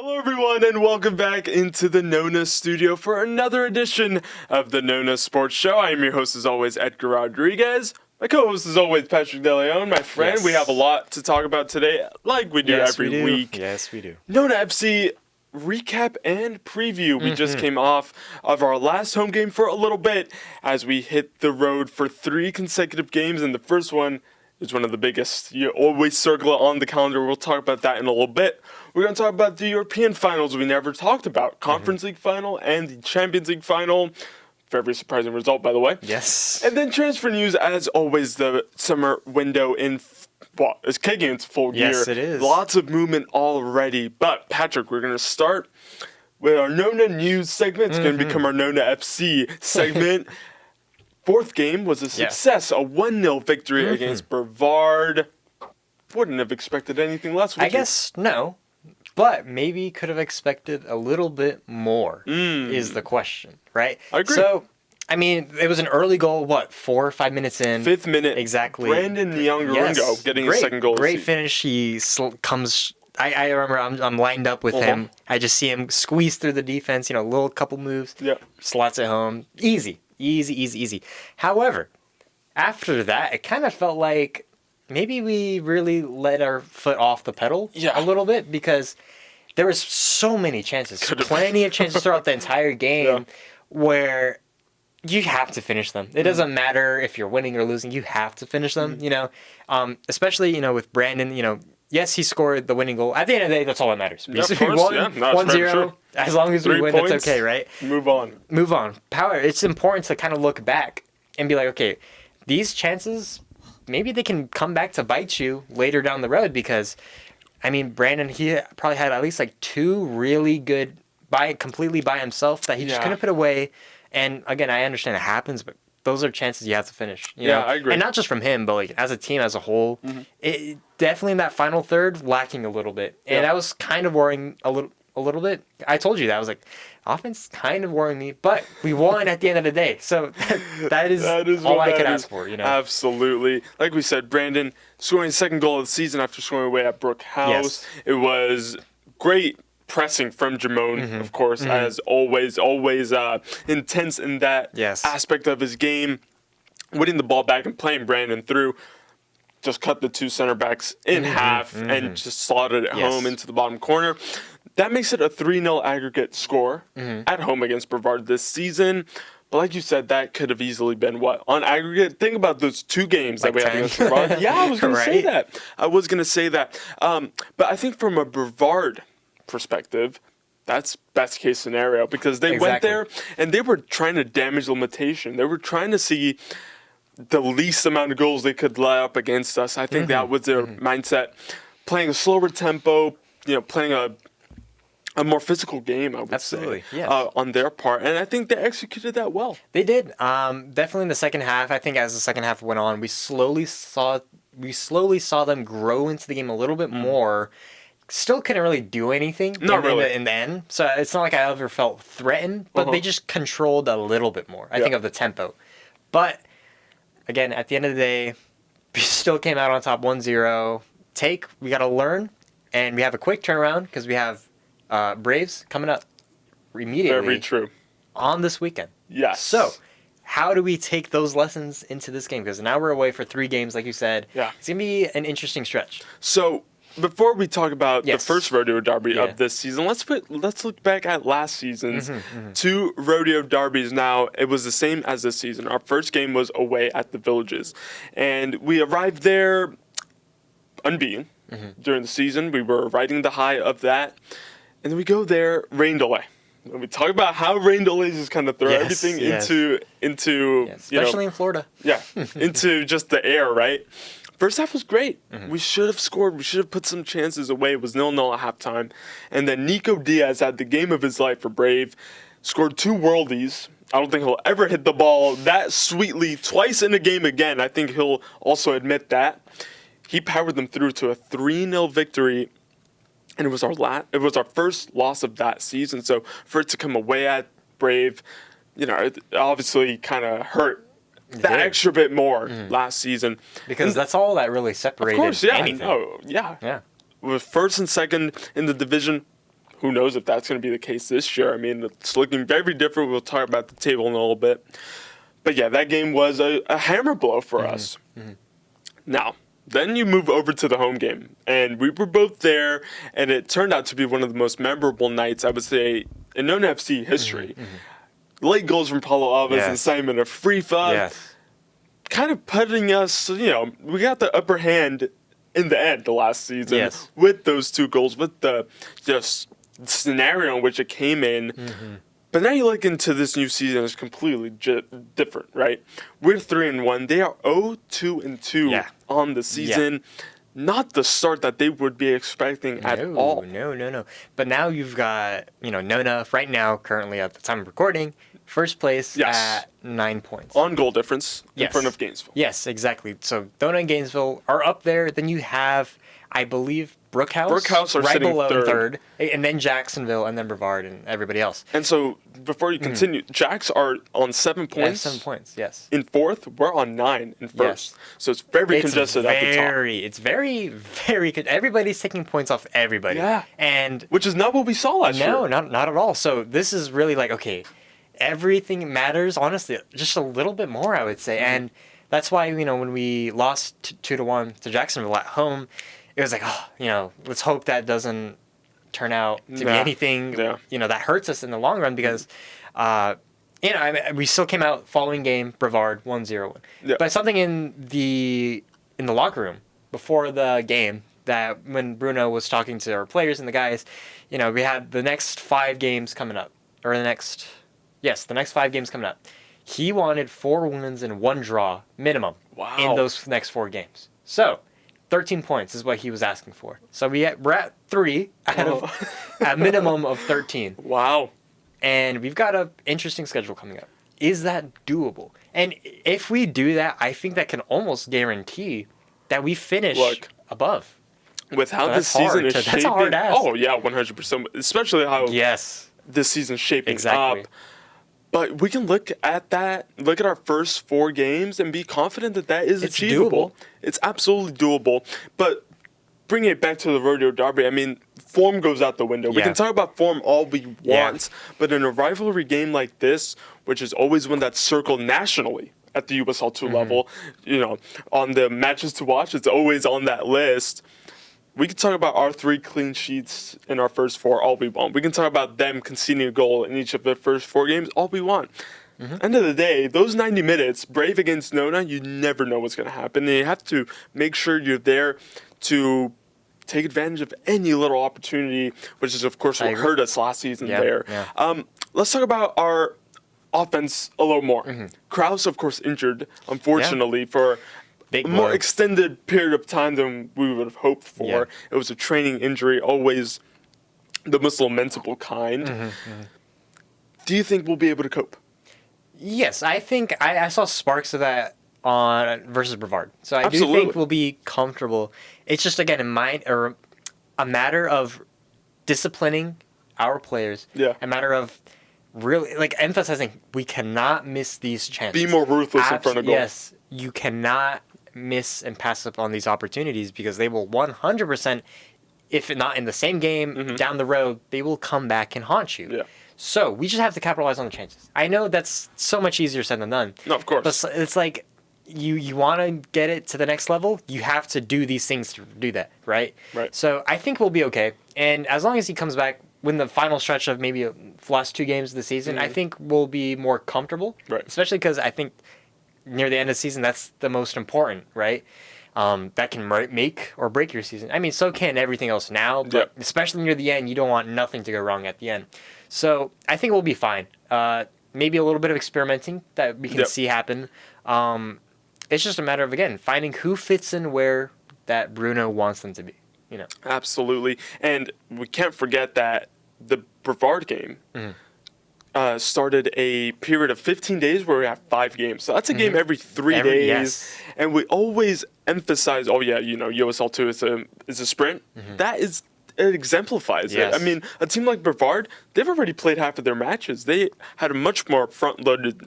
Hello everyone and welcome back into the NONA studio for another edition of the NONA Sports Show. I am your host as always, Edgar Rodriguez. My co-host as always, Patrick Deleon. My friend, Yes. We have a lot to talk about today, like we do every week. Yes, we do. NONA FC recap and preview. We just came off of our last home game for a little bit as we hit the road for 3 consecutive games, and the first one is one of the biggest. You always circle it on the calendar. We'll talk about that in a little bit. We're going to talk about the European finals we never talked about. Conference League final and the Champions League final. Very surprising result, by the way. Yes. And then transfer news, as always, the summer window it's kicking into full gear. Yes, it is. Lots of movement already. But, Patrick, we're going to start with our NONA News segment. It's going to become our NONA FC segment. Fourth game was a success, a 1-0 victory against Brevard. Wouldn't have expected anything less, would I you? guess no, but maybe could have expected a little bit more is the question, right? I agree. So, I mean, it was an early goal, 4 or 5 minutes in? 5th minute. Exactly. Brandon Nyong'o getting his second goal. Great finish. He comes... I remember I'm lined up with him. I just see him squeeze through the defense, a little couple moves. Yeah. Slots it home. Easy. However, after that, it kind of felt like maybe we really let our foot off the pedal a little bit because there was so many chances, plenty of chances throughout the entire game where you have to finish them. It doesn't matter if you're winning or losing. You have to finish them, especially, with Brandon, yes, he scored the winning goal. At the end of the day, that's all that matters. Yeah, of course. 1-0. As long as we 3 win, points, it's okay, right? Move on. Power. It's important to kind of look back and be like, okay, these chances, maybe they can come back to bite you later down the road because, Brandon, he probably had at least 2 really good completely by himself that he just couldn't put away. And again, I understand it happens, but those are chances you have to finish. You know? I agree. And not just from him, but as a team as a whole, it definitely in that final third lacking a little bit, and that was kind of worrying a little bit. I told you that I was like, offense kind of worrying me, but we won at the end of the day, so that is all I could ask for. Absolutely. Like we said, Brandon scoring second goal of the season after scoring away at Brook House. Yes. It was great pressing from Jamone, of course, as always intense in that aspect of his game. Winning the ball back and playing Brandon through, just cut the 2 center backs in half and just slotted it home into the bottom corner. That makes it a 3-0 aggregate score at home against Brevard this season. But like you said, that could have easily been what? On aggregate, think about those 2 games that we had against Brevard. Yeah, I was going to say that. But I think from a Brevard perspective, that's best case scenario because they went there and they were trying to damage limitation. They were trying to see the least amount of goals they could lay up against us. I think that was their mindset. Playing a slower tempo, playing a more physical game, I would say, on their part. And I think they executed that well. They did. Definitely in the second half. I think as the second half went on, we slowly saw them grow into the game a little bit more. Still couldn't really do anything in the end. So it's not like I ever felt threatened, but they just controlled a little bit more, I think, of the tempo. But, again, at the end of the day, we still came out on top 1-0. We got to learn, and we have a quick turnaround because we have Braves coming up immediately. Very true. On this weekend. Yes. So, how do we take those lessons into this game? Because now we're away for 3 games, like you said. Yeah. It's going to be an interesting stretch. So, before we talk about the first Rodeo Derby of this season, let's look back at last season's 2 Rodeo Derbies. Now, it was the same as this season. Our first game was away at the Villages, and we arrived there unbeaten during the season. We were riding the high of that, and then we go there, rain delay. And we talk about how rain delays just kind of throw everything into especially in Florida. Yeah, into just the air, right? First half was great. We should have scored. We should have put some chances away. It was 0-0 at halftime. And then Nico Diaz had the game of his life for Brave. Scored 2 worldies. I don't think he'll ever hit the ball that sweetly twice in a game again. I think he'll also admit that. He powered them through to a 3-0 victory. And it was our first loss of that season. So for it to come away at Brave, it obviously kind of hurt that extra bit more last season. Because that's all that really separated anything. Yeah. With first and second in the division, who knows if that's going to be the case this year. I mean, it's looking very different. We'll talk about the table in a little bit. But yeah, that game was a hammer blow for us. Mm-hmm. Now, then you move over to the home game, and we were both there, and it turned out to be one of the most memorable nights, I would say, in NONA FC history. Mm-hmm. Late goals from Paulo Alves and Simon Afrifa, kind of putting us, we got the upper hand in the end the last season with those 2 goals, with the just scenario in which it came in. Mm-hmm. But now you look into this new season, it's completely different, right? We're 3-1. They are 0-2-2 on the season. Yeah. Not the start that they would be expecting at all. No. But now you've got, NONA right now, currently at the time of recording, first place at 9 points. On goal difference in front of Gainesville. Yes, exactly. So NONA and Gainesville are up there. Then you have, I believe, Brookhouse are right below third. And then Jacksonville, and then Brevard, and everybody else. And so, before you continue, Jacks are on 7 points. 7 points, yes. In 4th, we're on 9 in 1st. Yes. So it's very congested at the top. It's very, very good. Everybody's taking points off everybody. Yeah. And which is not what we saw last year. No, not at all. So this is really like, okay, everything matters, honestly, just a little bit more, I would say. Mm-hmm. And that's why, when we lost 2-1 to Jacksonville at home, it was like, let's hope that doesn't turn out to be anything, that hurts us in the long run because, we still came out following game, Brevard 1-0. Yeah. But something in the locker room before the game that when Bruno was talking to our players and the guys, we had the next 5 games coming up, or the next 5 games coming up. He wanted 4 wins and 1 draw minimum in those next 4 games. So 13 points is what he was asking for. So we're at 3 out of a minimum of 13. Wow. And we've got an interesting schedule coming up. Is that doable? And if we do that, I think that can almost guarantee that we finish above. With how this season is shaping. That's a hard ask. Oh, yeah, 100%. Especially how this season's shaping up. But we can look at our first 4 games and be confident that is achievable. Doable. It's absolutely doable. But bringing it back to the Rodeo Derby, I mean, form goes out the window. We can talk about form all we want, but in a rivalry game like this, which is always one that's circled nationally at the USL 2 level, on the matches to watch, it's always on that list. We can talk about our 3 clean sheets in our first 4 all we want. We can talk about them conceding a goal in each of their first 4 games all we want. Mm-hmm. End of the day, those 90 minutes, Brave against NONA, you never know what's going to happen. And you have to make sure you're there to take advantage of any little opportunity, which is, of course, what hurt us last season there. Yeah. Let's talk about our offense a little more. Mm-hmm. Kraus, of course, injured, unfortunately, for a more extended period of time than we would have hoped for. Yeah. It was a training injury, always the most lamentable kind. Mm-hmm, mm-hmm. Do you think we'll be able to cope? Yes, I think I saw sparks of that on versus Brevard. So I do think we'll be comfortable. It's just, again, a matter of disciplining our players. Yeah. A matter of really, emphasizing we cannot miss these chances. Be more ruthless in front of goal. Yes, you cannot miss and pass up on these opportunities because they will 100%, if not in the same game, down the road, they will come back and haunt you. Yeah. So we just have to capitalize on the chances. I know that's so much easier said than done. No, of course. But it's like you want to get it to the next level, you have to do these things to do that, right? Right. So I think we'll be okay. And as long as he comes back when the final stretch of maybe the last 2 games of the season, I think we'll be more comfortable. Right. Especially because I think near the end of the season, that's the most important, right? That can make or break your season. I mean, so can everything else now, but especially near the end, you don't want nothing to go wrong at the end. So I think we'll be fine. Maybe a little bit of experimenting that we can see happen. It's just a matter of, again, finding who fits in where that Bruno wants them to be. Absolutely. And we can't forget that the Brevard game started a period of 15 days where we have 5 games. So that's a game every 3 days. Yes. And we always emphasize, USL 2 is a sprint. It exemplifies it. I mean, a team like Brevard, they've already played half of their matches. They had a much more front-loaded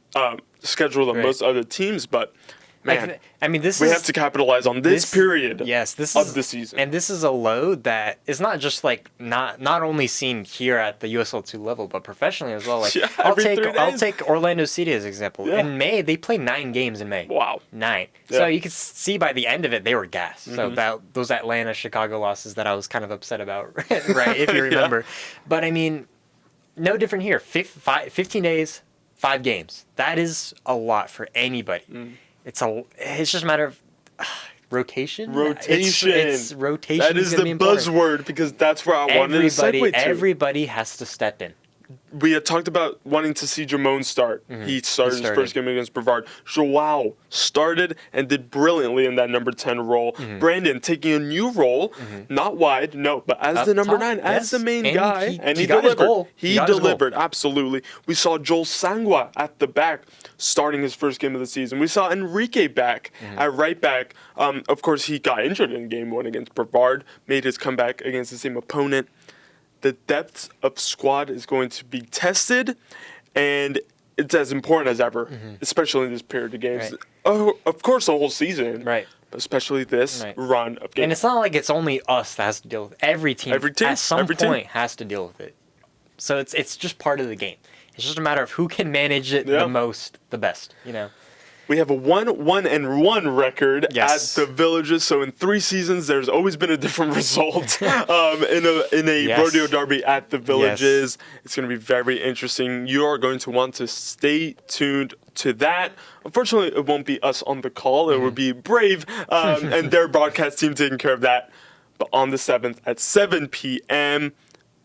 schedule than most other teams, but man, I mean, we have to capitalize on this period yes, this of is, the season. And this is a load that is not just like not only seen here at the USL2 level, but professionally as well. Like Yeah, I'll take Orlando City as an example. Yeah. In May, they played 9 games in May. Wow. 9. Yeah. So you could see by the end of it, they were gassed. So about those Atlanta, Chicago losses that I was kind of upset about, right? If you remember. Yeah. But I mean, no different here. 15 days, 5 games. That is a lot for anybody. It's just a matter of rotation. It's rotation. That is the buzzword because that's where I wanted to segue to. Everybody has to step in. We had talked about wanting to see Jamon start. He started his first game against Brevard. Joao started and did brilliantly in that number 10 role. Brandon taking a new role, not wide, no, but as the number 9, as the main guy. And he got delivered. His goal. He delivered, absolutely. We saw Joel Sangwa at the back starting his first game of the season. We saw Enrique back at right back. Of course, he got injured in game 1 against Brevard, made his comeback against the same opponent. The depth of squad is going to be tested, and it's as important as ever, especially in this period of games. Right. Oh, of course, the whole season, right? But especially this run of games. And it's not like it's only us that has to deal with it. Every team at some point has to deal with it. So it's just part of the game. It's just a matter of who can manage it the most, the best, you know. We have a 1-1-1 record at the Villages. So in 3 seasons, there's always been a different result in a Rodeo Derby at the Villages. It's going to be very interesting. You are going to want to stay tuned to that. Unfortunately, it won't be us on the call. It will be Brave and their broadcast team taking care of that. But on the 7th at 7 p.m.,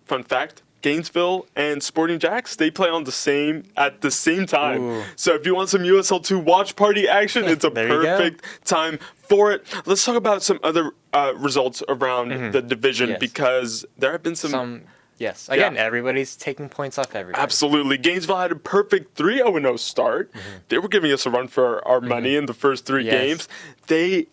fun fact, Gainesville and Sporting Jacks, they play at the same time. Ooh. So if you want some USL2 watch party action, it's a perfect time for it. Let's talk about some other results around the division because there have been some yes. Again, everybody's taking points off everybody. Absolutely. Gainesville had a perfect 3-0 start. They were giving us a run for our money in the first 3 games. They,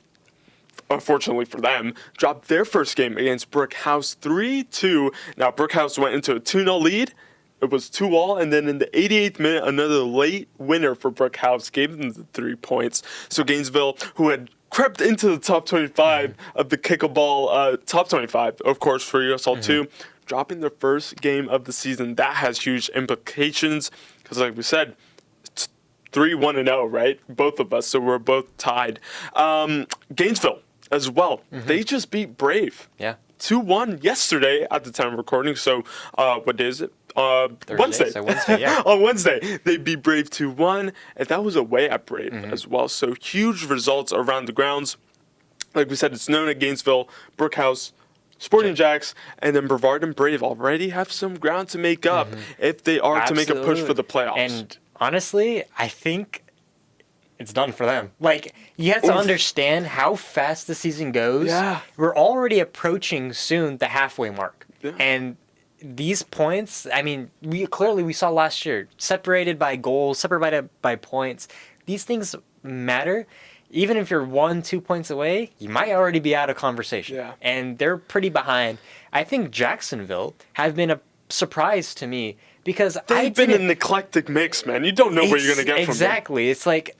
unfortunately for them, dropped their first game against Brookhouse 3-2. Now, Brookhouse went into a 2-0 lead. It was 2-2, and then in the 88th minute, another late winner for Brookhouse gave them the 3 points. So Gainesville, who had crept into the top 25 of the Kickball top 25, of course, for USL2, dropping their first game of the season. That has huge implications because, like we said, 3-1-0, right? Both of us, so we're both tied. Gainesville as well. They just beat Brave. 2-1 yesterday at the time of recording. So what day is it? Wednesday. So Wednesday, On Wednesday, they beat Brave 2-1, and that was away at Brave as well. So huge results around the grounds. Like we said, it's NONA, Gainesville, Brookhouse, Sporting Jacks, and then Brevard and Brave already have some ground to make up if they are to make a push for the playoffs. And honestly, I think it's done for them. Like, you have to understand how fast the season goes. Yeah. We're already approaching soon the halfway mark. Yeah. And these points, I mean, we saw last year, separated by goals, separated by points. These things matter. Even if you're 1-2 points away, you might already be out of conversation. Yeah. And they're pretty behind. I think Jacksonville have been a surprise to me because they've been an eclectic mix, man. You don't know where you're going to get from them. Exactly. It's like,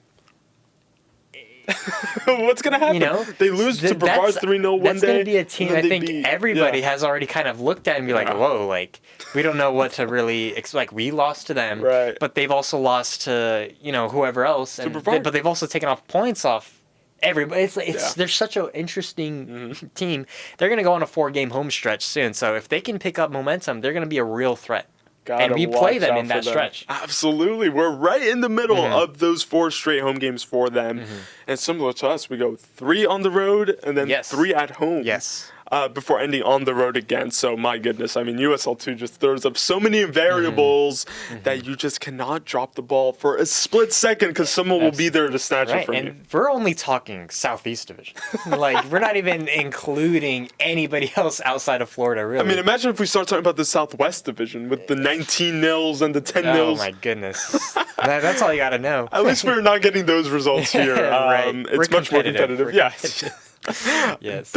what's going to happen? You know, they lose to Brevard 3-0 one day. That's going to be a team I think everybody has already kind of looked at and be like, whoa, like, we don't know what to really expect. Like, we lost to them, but they've also lost to, whoever else. But they've also taken off points off everybody. They're such an interesting team. They're going to go on a 4-game home stretch soon. So if they can pick up momentum, they're going to be a real threat. And we play them in that stretch. Absolutely. We're right in the middle of those 4 straight home games for them. And similar to us, we go 3 on the road and then 3 at home. Yes. Before ending on the road again. So, my goodness, I mean, USL2 just throws up so many variables that you just cannot drop the ball for a split second because someone will be there to snatch it from you. And we're only talking Southeast Division. Like, we're not even including anybody else outside of Florida, really. I mean, imagine if we start talking about the Southwest Division with the 19-0s and the 10-0s. Oh, my goodness. That's all you got to know. At least we're not getting those results here. It's much more competitive. Yes.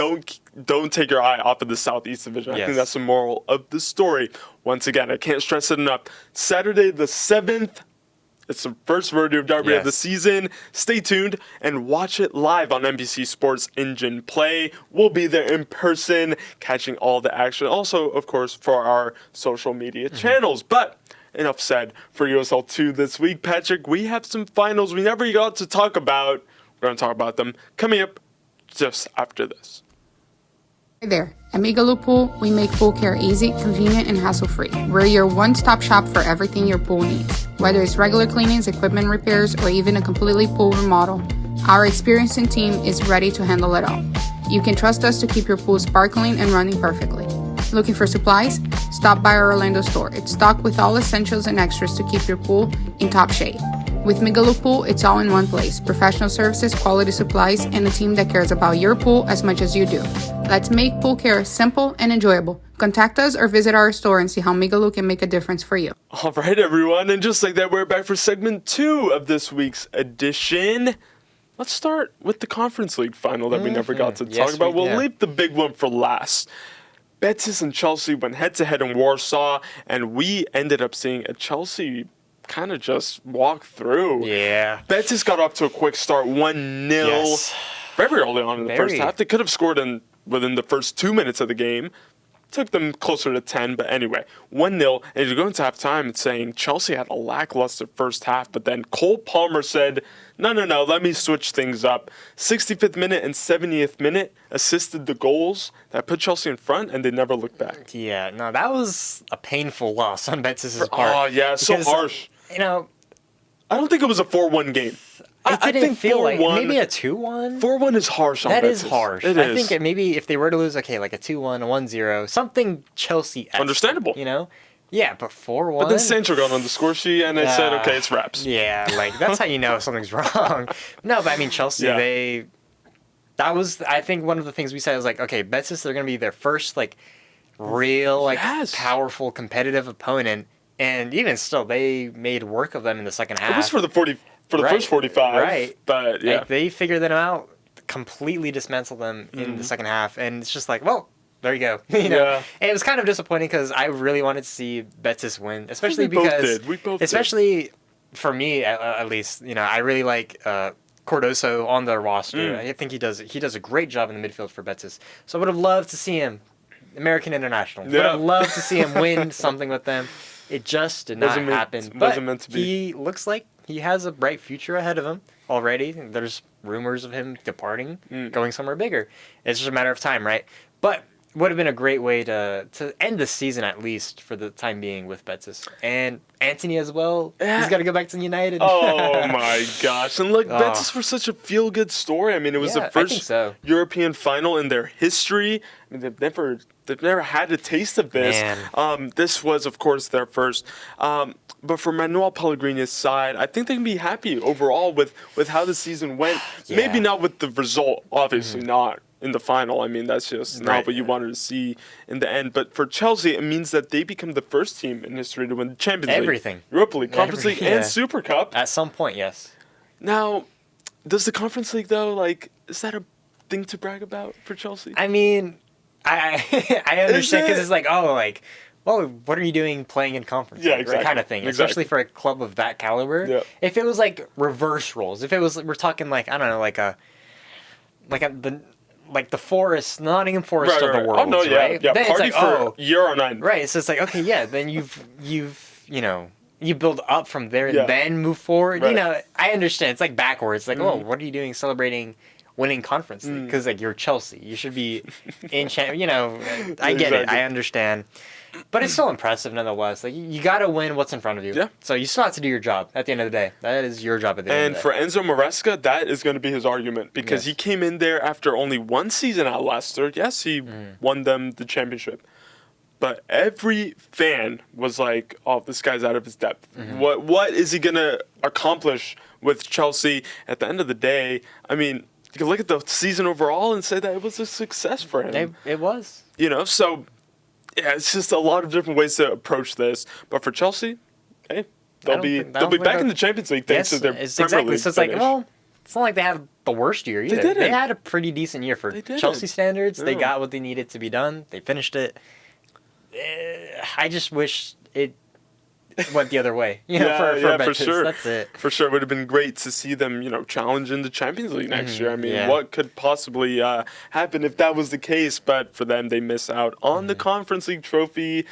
Don't take your eye off of the Southeast Division. I think that's the moral of the story. Once again, I can't stress it enough. Saturday the 7th, It's the first Rodeo Derby of the season. Stay tuned and watch it live on NBC Sports Engine Play. We'll be there in person, catching all the action. Also, of course, for our social media channels. But enough said for USL 2 this week. Patrick, we have some finals we never got to talk about. We're going to talk about them coming up just after this. Hi there. At Migaloo Pool, we make pool care easy, convenient, and hassle-free. We're your one-stop shop for everything your pool needs. Whether it's regular cleanings, equipment repairs, or even a completely pool remodel, our experienced team is ready to handle it all. You can trust us to keep your pool sparkling and running perfectly. Looking for supplies? Stop by our Orlando store. It's stocked with all essentials and extras to keep your pool in top shape. With Migaloo Pool, it's all in one place. Professional services, quality supplies, and a team that cares about your pool as much as you do. Let's make pool care simple and enjoyable. Contact us or visit our store and see how Migaloo can make a difference for you. All right, everyone. And just like that, we're back for segment 2 of this week's edition. Let's start with the Conference League final that we never got to talk about. We'll leave the big one for last. Betis and Chelsea went head-to-head in Warsaw, and we ended up seeing a Chelsea kind of just walk through. Yeah. Betis got off to a quick start, 1-0. Yes. Very early on in the first half. They could have scored within the first 2 minutes of the game. Took them closer to 10, but anyway, 1-0. And you're going to halftime saying Chelsea had a lackluster first half, but then Cole Palmer said, no, let me switch things up. 65th minute and 70th minute assisted the goals that put Chelsea in front, and they never looked back. Yeah, no, that was a painful loss on Betis' part. Oh, yeah, so harsh. You know, I don't think it was a 4-1 game. I think feel like maybe a 2-1. 4-1 is harsh on Betis. That is harsh. I think maybe if they were to lose, okay, like a 2-1, a 1-0, something Chelsea-esque. Understandable. You know? Yeah, but 4-1. But then Sancho got on the score sheet, and I said, okay, it's wraps. Yeah, like, that's how you know something's wrong. No, but I mean, Chelsea, that was, I think, one of the things we said was like, okay, Betis, they're going to be their first, like, real, like, powerful, competitive opponent. And even still, they made work of them in the second half. It was for the first 45. Right. But, yeah. Like, they figured them out, completely dismantled them in the second half. And it's just like, well, there you go. You know? Yeah. And it was kind of disappointing because I really wanted to see Betis win, especially because... We both did. Especially for me, at least, you know, I really like Cardoso on the roster. I think he does a great job in the midfield for Betis. So I would have loved to see him, American international. Yeah. Would have loved to see him win something with them. It just did not happen. But meant to be. He looks like he has a bright future ahead of him already. There's rumors of him departing, going somewhere bigger. It's just a matter of time, right? But would have been a great way to end the season, at least for the time being, with Betis. And Anthony as well. He's got to go back to United. Oh, my gosh. And look, Betis were such a feel-good story. I mean, it was the first European final in their history. I mean, they've never had a taste of this. This was, of course, their first. But for Manuel Pellegrini's side, I think they can be happy overall with how the season went. Maybe not with the result, obviously not in the final. I mean, that's just not what you wanted to see in the end. But for Chelsea, it means that they become the first team in history to win the Champions League, Europa League, Conference League, and Super Cup. At some point, yes. Now, does the Conference League, though, like, is that a thing to brag about for Chelsea? I mean, I understand because it's like, well, what are you doing playing in conference? Yeah, exactly. Kind of thing, especially for a club of that caliber. Yeah. If it was like reverse roles, if it was, we're talking like, I don't know, like the Forest, Nottingham Forest of the world, oh, no, right? Yeah, then party it's like, for Euro 9. Right, so it's like, okay, yeah, then you've you know, you build up from there and then move forward. Right. You know, I understand. It's like backwards. Like, oh, what are you doing celebrating winning Conference League? Because like you're Chelsea, you should be in. You know, I get it. I understand. But it's still impressive nonetheless. Like you got to win what's in front of you. Yeah. So you still have to do your job at the end of the day. That is your job at the end of the day. And for Enzo Maresca, that is going to be his argument because he came in there after only one season at Leicester. Yes, he won them the championship. But every fan was like, "Oh, this guy's out of his depth. What is he going to accomplish with Chelsea?" At the end of the day, I mean, you can look at the season overall and say that it was a success for him. It was. You know, so yeah, it's just a lot of different ways to approach this. But for Chelsea, hey, they'll be back in the Champions League thanks to their Premier League So it's like, well, it's not like they had the worst year either. They had a pretty decent year for Chelsea standards. They got what they needed to be done. They finished it. I just wish went the other way. For sure. That's it. For sure. It would have been great to see them, challenge in the Champions League next year. I mean, what could possibly happen if that was the case? But for them, they miss out on the Conference League trophy.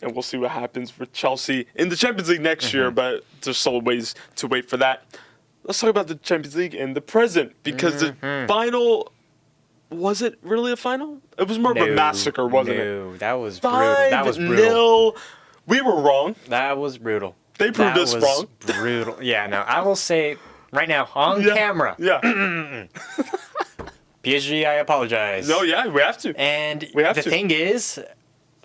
And we'll see what happens for Chelsea in the Champions League next year. But there's still ways to wait for that. Let's talk about the Champions League in the present. Because the final... Was it really a final? It was more of a massacre, wasn't it? No, that was brutal. That was brutal. 5-0. We were wrong. That was brutal. They proved us wrong. Brutal. Yeah, no, I will say right now on camera. Yeah. PSG, I apologize. No, yeah, we have to. And the thing is,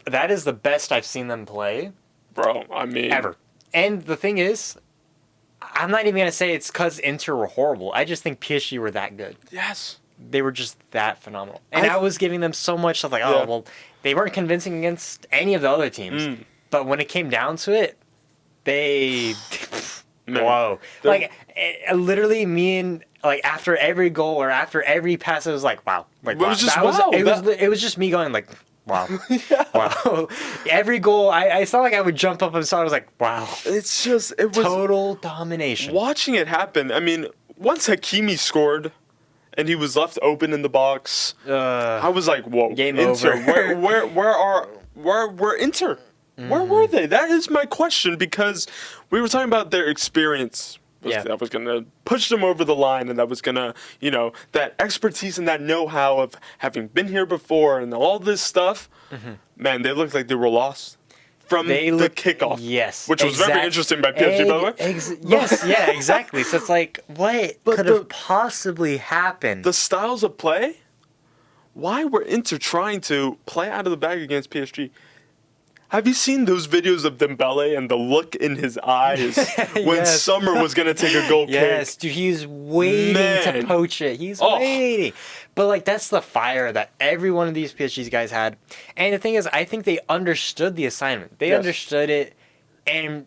that is the best I've seen them play. Bro, I mean. Ever. And the thing is, I'm not even going to say it's because Inter were horrible. I just think PSG were that good. Yes. They were just that phenomenal. And I was giving them so much stuff like, well, they weren't convincing against any of the other teams. But when it came down to it, they... Whoa. Like, literally me and... Like, after every goal or after every pass, it was like, wow. Like, wow. It was just me going like, wow. Wow. Every goal, I saw like I would jump up and saw it, I was like, wow. It was... Total domination. Watching it happen, I mean, once Hakimi scored... And he was left open in the box. I was like, "Whoa, game Inter, over." where Inter? Where were they? That is my question because we were talking about their experience. That was gonna push them over the line, and that was gonna, that expertise and that know-how of having been here before and all this stuff. Man, they looked like they were lost. From the kickoff. Yes. Which was very interesting by PSG, by the way. Yes, yeah, exactly. So it's like, what could have possibly happened? The styles of play? Why were Inter trying to play out of the bag against PSG? Have you seen those videos of Dembele and the look in his eyes when Sommer was going to take a goal kick? Yes, dude, he's waiting to poach it. He's waiting. But, like, that's the fire that every one of these PSG guys had. And the thing is, I think they understood the assignment. They understood it, and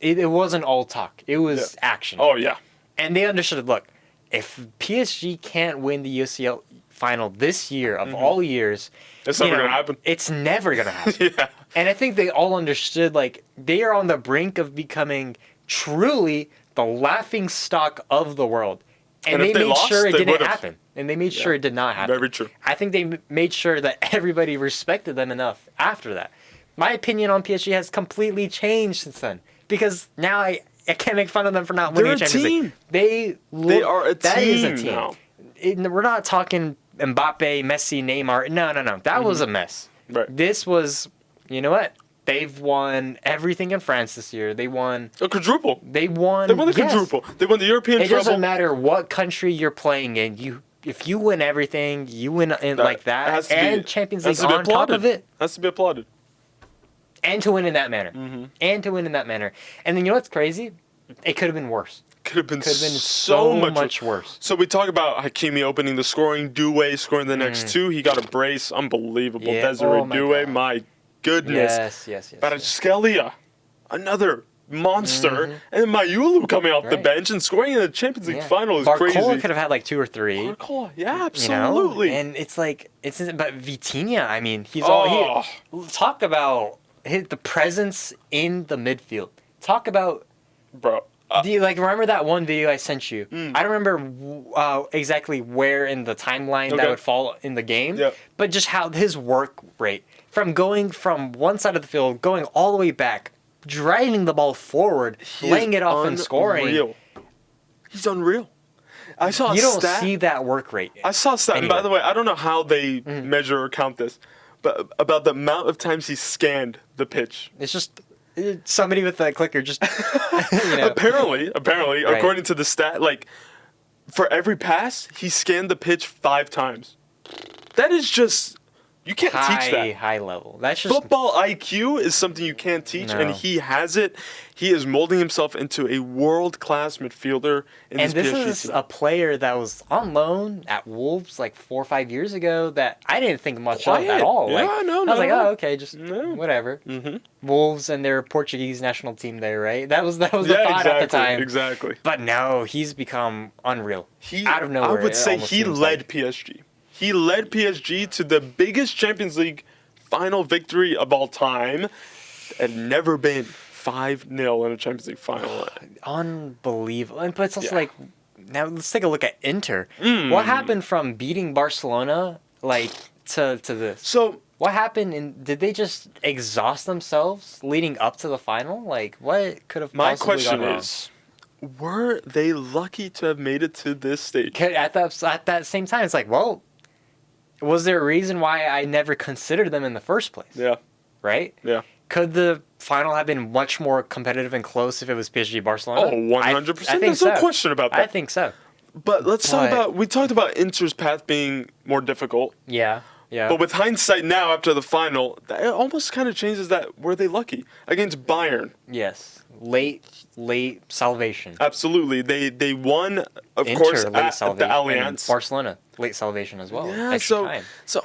it wasn't all talk. It was action. Oh, yeah. And they understood, look, if PSG can't win the UCL final this year of all years... It's never going to happen. It's never going to happen. And I think they all understood, like, they are on the brink of becoming truly the laughing stock of the world. And they made sure it didn't happen. And they made sure it did not happen. Very true. I think they made sure that everybody respected them enough after that. My opinion on PSG has completely changed since then. Because now I can't make fun of them for not winning a Champions League. They are a team. That is a team. Now. We're not talking Mbappe, Messi, Neymar. No. That was a mess. Right. This was, you know what? They've won everything in France this year. They won a quadruple. They won the quadruple. They won the European treble. It doesn't matter what country you're playing in. If you win everything, you win like that, and Champions League on top of it. Has to be applauded. And to win in that manner. And then you know what's crazy? It could have been worse. Could have been so much worse. So we talk about Hakimi opening the scoring, Doué scoring the next two. He got a brace. Unbelievable. Yeah. Desiree Doué, my goodness. Yes. Baratskelia, another monster. And then Mayulu coming off the bench and scoring in the Champions League final is crazy. Barcola could have had like 2 or 3. Barcola, yeah, absolutely. And it's like, but Vitinha, I mean, he's all here. Talk about the presence in the midfield. Talk about... Bro. Do you remember that one video I sent you? I don't remember exactly where in the timeline that would fall in the game, but just how his work rate from going from one side of the field, going all the way back, driving the ball forward, laying it off and scoring. He's unreal. I saw you don't see that work rate. I saw a stat. And by the way, I don't know how they measure or count this, but about the amount of times he scanned the pitch. It's just... Somebody with that clicker just, Apparently, according to the stat, for every pass, he scanned the pitch 5 times. That is just... You can't teach that. High level. That's just... Football IQ is something you can't teach, and he has it. He is molding himself into a world-class midfielder in this PSG team. And this is a player that was on loan at Wolves 4 or 5 years ago that I didn't think much of at all. Yeah, I was like, oh, okay, just whatever. Wolves and their Portuguese national team there, right? That was the thought at the time. Exactly. But no, he's become unreal. Out of nowhere. I would say he led PSG. He led PSG to the biggest Champions League final victory of all time. Had never been 5-0 in a Champions League final. Unbelievable. But it's also now let's take a look at Inter. What happened from beating Barcelona to this? So what happened? Did they just exhaust themselves leading up to the final? What could have possibly gone wrong? My question is, were they lucky to have made it to this stage? At that same time, it's was there a reason why I never considered them in the first place? Yeah. Right? Yeah. Could the final have been much more competitive and close if it was PSG Barcelona? Oh, 100%. There's no question about that. I think so. But let's talk about, we talked about Inter's path being more difficult. Yeah. Yeah. But with hindsight now after the final, it almost kind of changes that. Were they lucky against Bayern? Yes. Late salvation. Absolutely. They won, of Inter, course, late at salvation. the Allianz. Barcelona, late salvation as well. Yeah, Extra time. So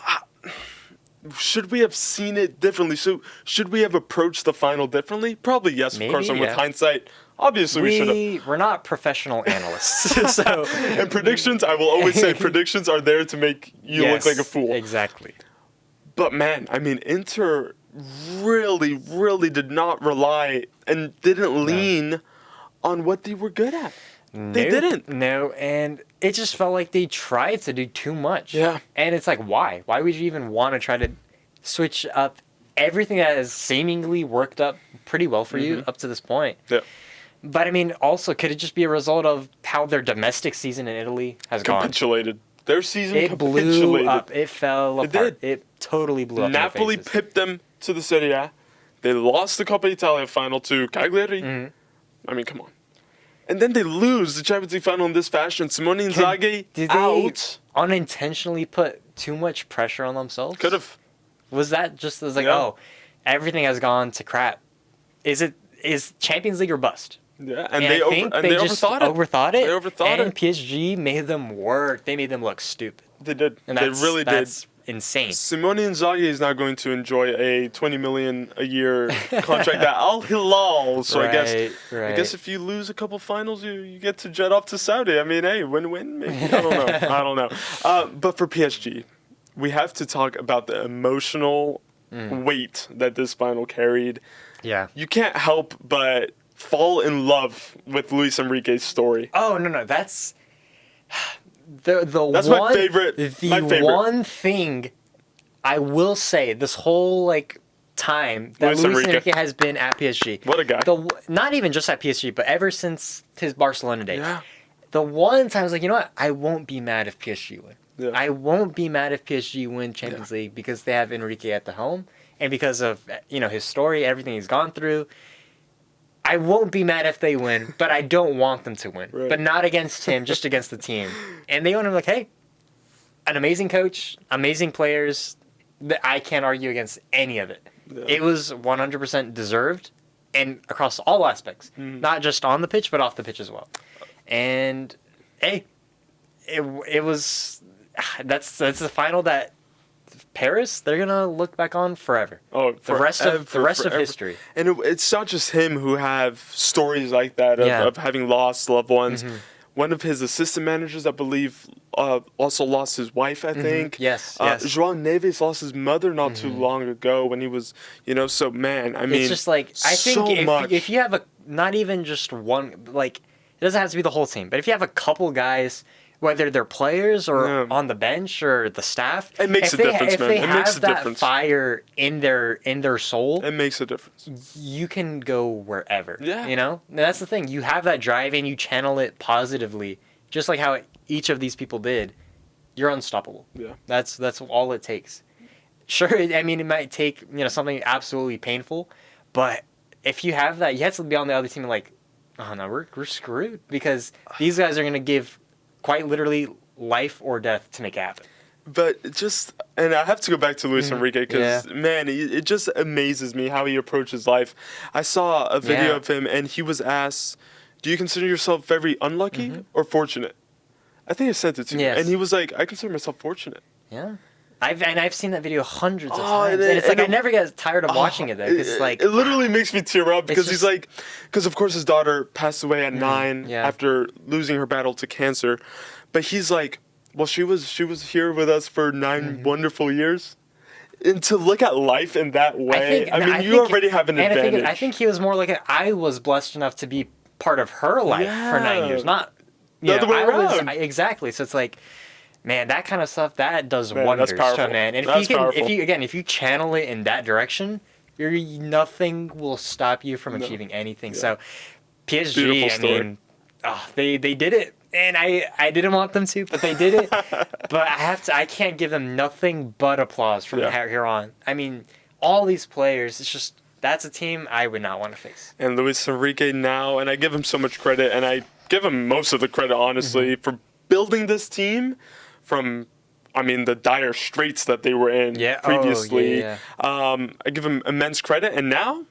should we have seen it differently? So should we have approached the final differently? Probably yes, Maybe, of course. And with hindsight, obviously we should have. We're not professional analysts. So and predictions, I will always say predictions are there to make you look like a fool. Exactly. But man, I mean, Inter really, really did not rely and didn't lean on what they were good at. They didn't. No, and it just felt like they tried to do too much. Yeah. And it's why? Why would you even want to try to switch up everything that has seemingly worked up pretty well for you up to this point? Yeah. But I mean, also, could it just be a result of how their domestic season in Italy has Capitulated. Their season It capitulated. blew up. It fell apart. It did. It totally blew up. Napoli pipped them to the Serie A. They lost the Coppa Italia final to Cagliari. I mean, come on. And then they lose the Champions League final in this fashion. Simone Inzaghi Did out. they unintentionally put too much pressure on themselves? Could have. Was that just everything has gone to crap? Is Champions League or bust? Yeah, and they overthought it. They overthought and it. PSG made them work. They made them look stupid. They did. And they really did. That's insane. Simone Inzaghi is now going to enjoy a $20 million a year contract at Al Hilal. So I guess if you lose a couple finals, you get to jet off to Saudi. I mean, hey, win-win. Maybe I don't know. But for PSG, we have to talk about the emotional weight that this final carried. Yeah, you can't help but fall in love with Luis Enrique's story. Oh no, that's that's my favorite. The one thing I will say this whole time that Luis Enrique has been at PSG. What a guy! Not even just at PSG, but ever since his Barcelona days. Yeah. The one time I was like, you know what? I won't be mad if PSG win. Yeah. I won't be mad if PSG win Champions League because they have Enrique at the helm and because of his story, everything he's gone through. I won't be mad if they win, but I don't want them to win. Right. But not against him, just against the team. And they went, I'm like, hey, an amazing coach, amazing players. I can't argue against any of it. Yeah. It was 100% deserved, and across all aspects, not just on the pitch, but off the pitch as well. And hey, it was that's the final that Paris, they're gonna look back on forever. Oh, the rest of history. And it's not just him who have stories like that of having lost loved ones. One of his assistant managers, I believe, also lost his wife, I think. Yes. João Neves lost his mother not too long ago when he was, so man, I mean, it's just I think if you have not even just one, it doesn't have to be the whole team, but if you have a couple guys, whether they're players or on the bench or the staff, it makes a difference, man. If they have that fire in their soul, it makes a difference. You can go wherever. Yeah. And that's the thing. You have that drive and you channel it positively, just like how each of these people did. You're unstoppable. Yeah. That's all it takes. Sure, I mean, it might take something absolutely painful, but if you have that, you have to be on the other team oh no, we're screwed because these guys are gonna give quite literally life or death to make it happen. But and I have to go back to Luis Enrique because, man, it just amazes me how he approaches life. I saw a video of him and he was asked, do you consider yourself very unlucky or fortunate? I think I sent it to you. And he was like, I consider myself fortunate. Yeah. I've seen that video hundreds of times. And it's I never get tired of watching it, though. It literally makes me tear up because he's because of course his daughter passed away at 9 after losing her battle to cancer. But he's like, well, she was here with us for 9 wonderful years. And to look at life in that way, you already have an advantage. I think he was more like I was blessed enough to be part of her life for 9 years, not the other way around. Exactly. So it's like, man, that kind of stuff that does wonders to a man. And if you channel it in that direction, nothing will stop you from achieving anything. Yeah. So PSG, they did it. And I didn't want them to, but they did it. But I can't give them nothing but applause from here on. I mean, all these players, that's a team I would not want to face. And Luis Enrique now, and I give him so much credit, and I give him most of the credit, honestly, for building this team from, the dire straits that they were in previously. I give him immense credit, and now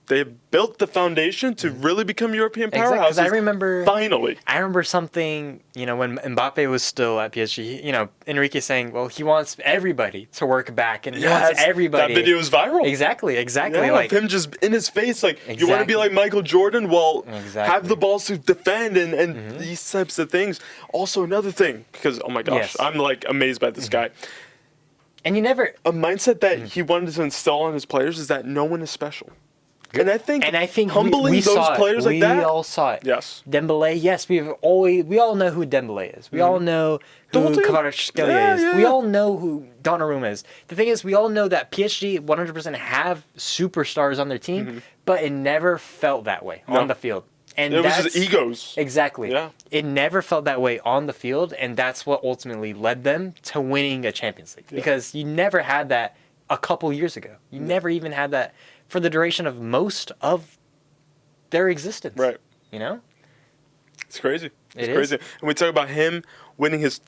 they've built the foundation to really become European powerhouses. Exactly. Finally. I remember something, when Mbappe was still at PSG, Enrique saying, well, he wants everybody to work back, and he wants everybody. That video is viral. Exactly. Yeah, like him just in his face, like, you want to be like Michael Jordan? Well, have the balls to defend and these types of things. Also, another thing, because, oh my gosh, I'm like amazed by this guy. And a mindset that he wanted to instill on his players is that no one is special. And I think humbling we those players like that. We all saw it. Yes. Dembele, yes, we all know who Dembele is. We all know who Kvaratskhelia is. We all know who Donnarumma is. The thing is, we all know that PSG 100% have superstars on their team, but it never felt that way on the field. And it was just egos. Exactly. Yeah. It never felt that way on the field, and that's what ultimately led them to winning a Champions League. Because you never had that a couple years ago. You never even had that for the duration of most of their existence. Right. It's crazy. It's crazy. And we talk about him winning his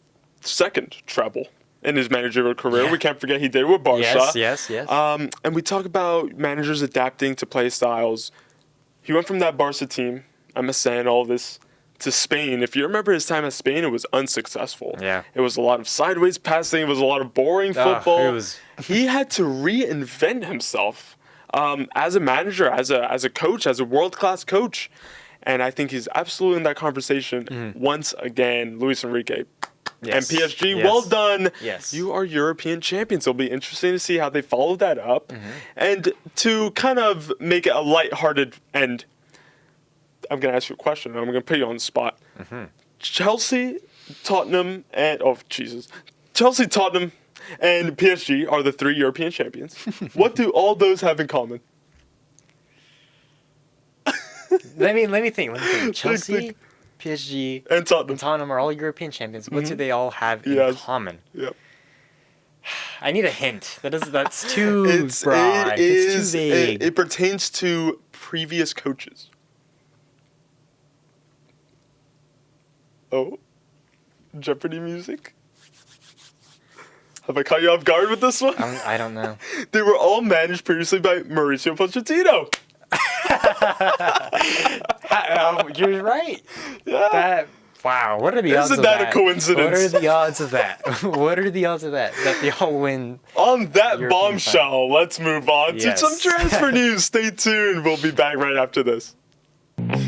second treble in his managerial career. Yeah. We can't forget he did it with Barca. Yes. And we talk about managers adapting to play styles. He went from that Barca team, MSN, and all this, to Spain. If you remember his time at Spain, it was unsuccessful. Yeah. It was a lot of sideways passing. It was a lot of boring football. He had to reinvent himself. As a manager, as a coach, as a world-class coach. And I think he's absolutely in that conversation once again. Luis Enrique. Yes. And PSG, well done. Yes. You are European champions. It'll be interesting to see how they follow that up. And to kind of make it a lighthearted end, I'm going to ask you a question. I'm going to put you on the spot. Chelsea, Tottenham, and PSG are the 3 European champions. What do all those have in common? Let me think. Chelsea, PSG, and Tottenham are all European champions. What do they all have in common? Yep. I need a hint. That's too broad. It's too vague. It pertains to previous coaches. Oh, Jeopardy music? Have I caught you off guard with this one? I don't know. They were all managed previously by Mauricio Pochettino. You're right. Yeah. Wow. What are the odds of that? Isn't that a coincidence? What are the odds of that? That they all win? On that bombshell, let's move on to some transfer news. Stay tuned. We'll be back right after this.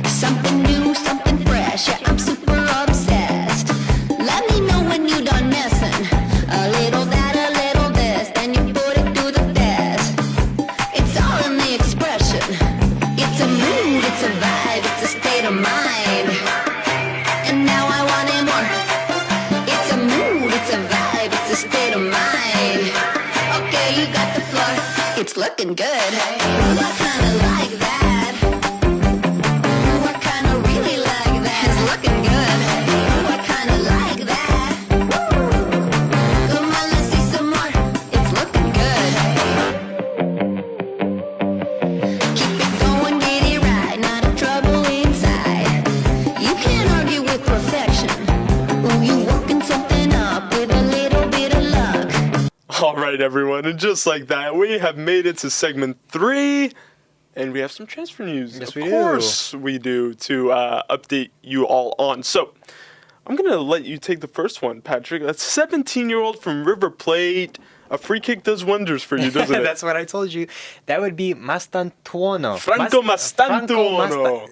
Something new, something fresh. Yeah, I'm super obsessed. Let me know when you done messing. A little that, a little this, then you put it to the test. It's all in the expression. It's a mood, it's a vibe, it's a state of mind. And now I want it more. It's a mood, it's a vibe, it's a state of mind. Okay, you got the floor. It's looking good. I kinda like that. All right, everyone, and just like that, we have made it to segment 3, and we have some transfer news. Yes, of course we do, to update you all on. So, I'm going to let you take the first one, Patrick. A 17-year-old from River Plate. A free kick does wonders for you, doesn't it? That's what I told you. That would be Mastantuono. Franco Mastantuono.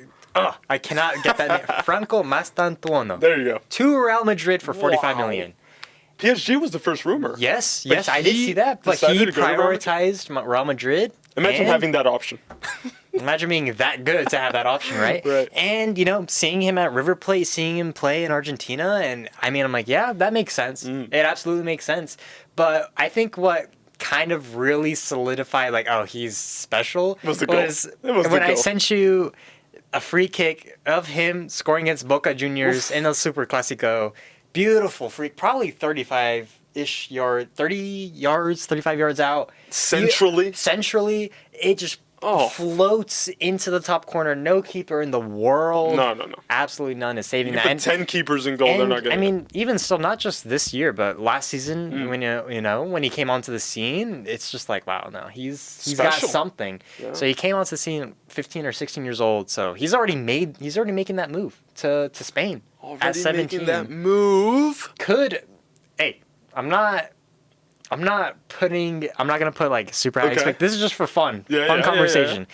I cannot get that name. Franco Mastantuono. There you go. To Real Madrid for 45 million. PSG was the first rumor. Yes, I did see that. But he prioritized Real Madrid. Imagine having that option. Imagine being that good to have that option, right? Right. And, seeing him at River Plate, seeing him play in Argentina, and I'm like, yeah, that makes sense. It absolutely makes sense. But I think what kind of really solidified, like, oh, he's special, was when I sent you a free kick of him scoring against Boca Juniors in El Super Clasico. Beautiful free, probably 35-ish yard, 35 yards out. Centrally, it just floats into the top corner. No keeper in the world. No. Absolutely none is saving that. And 10 keepers in goal, they're not getting. I mean, even still, not just this year, but last season when he came onto the scene, it's just like, wow, no, he's got something. Yeah. So he came onto the scene 15 or 16 years old. So he's already making that move to Spain at 17. Making that move. I'm not gonna put like super high expect. This is just for fun. Fun conversation.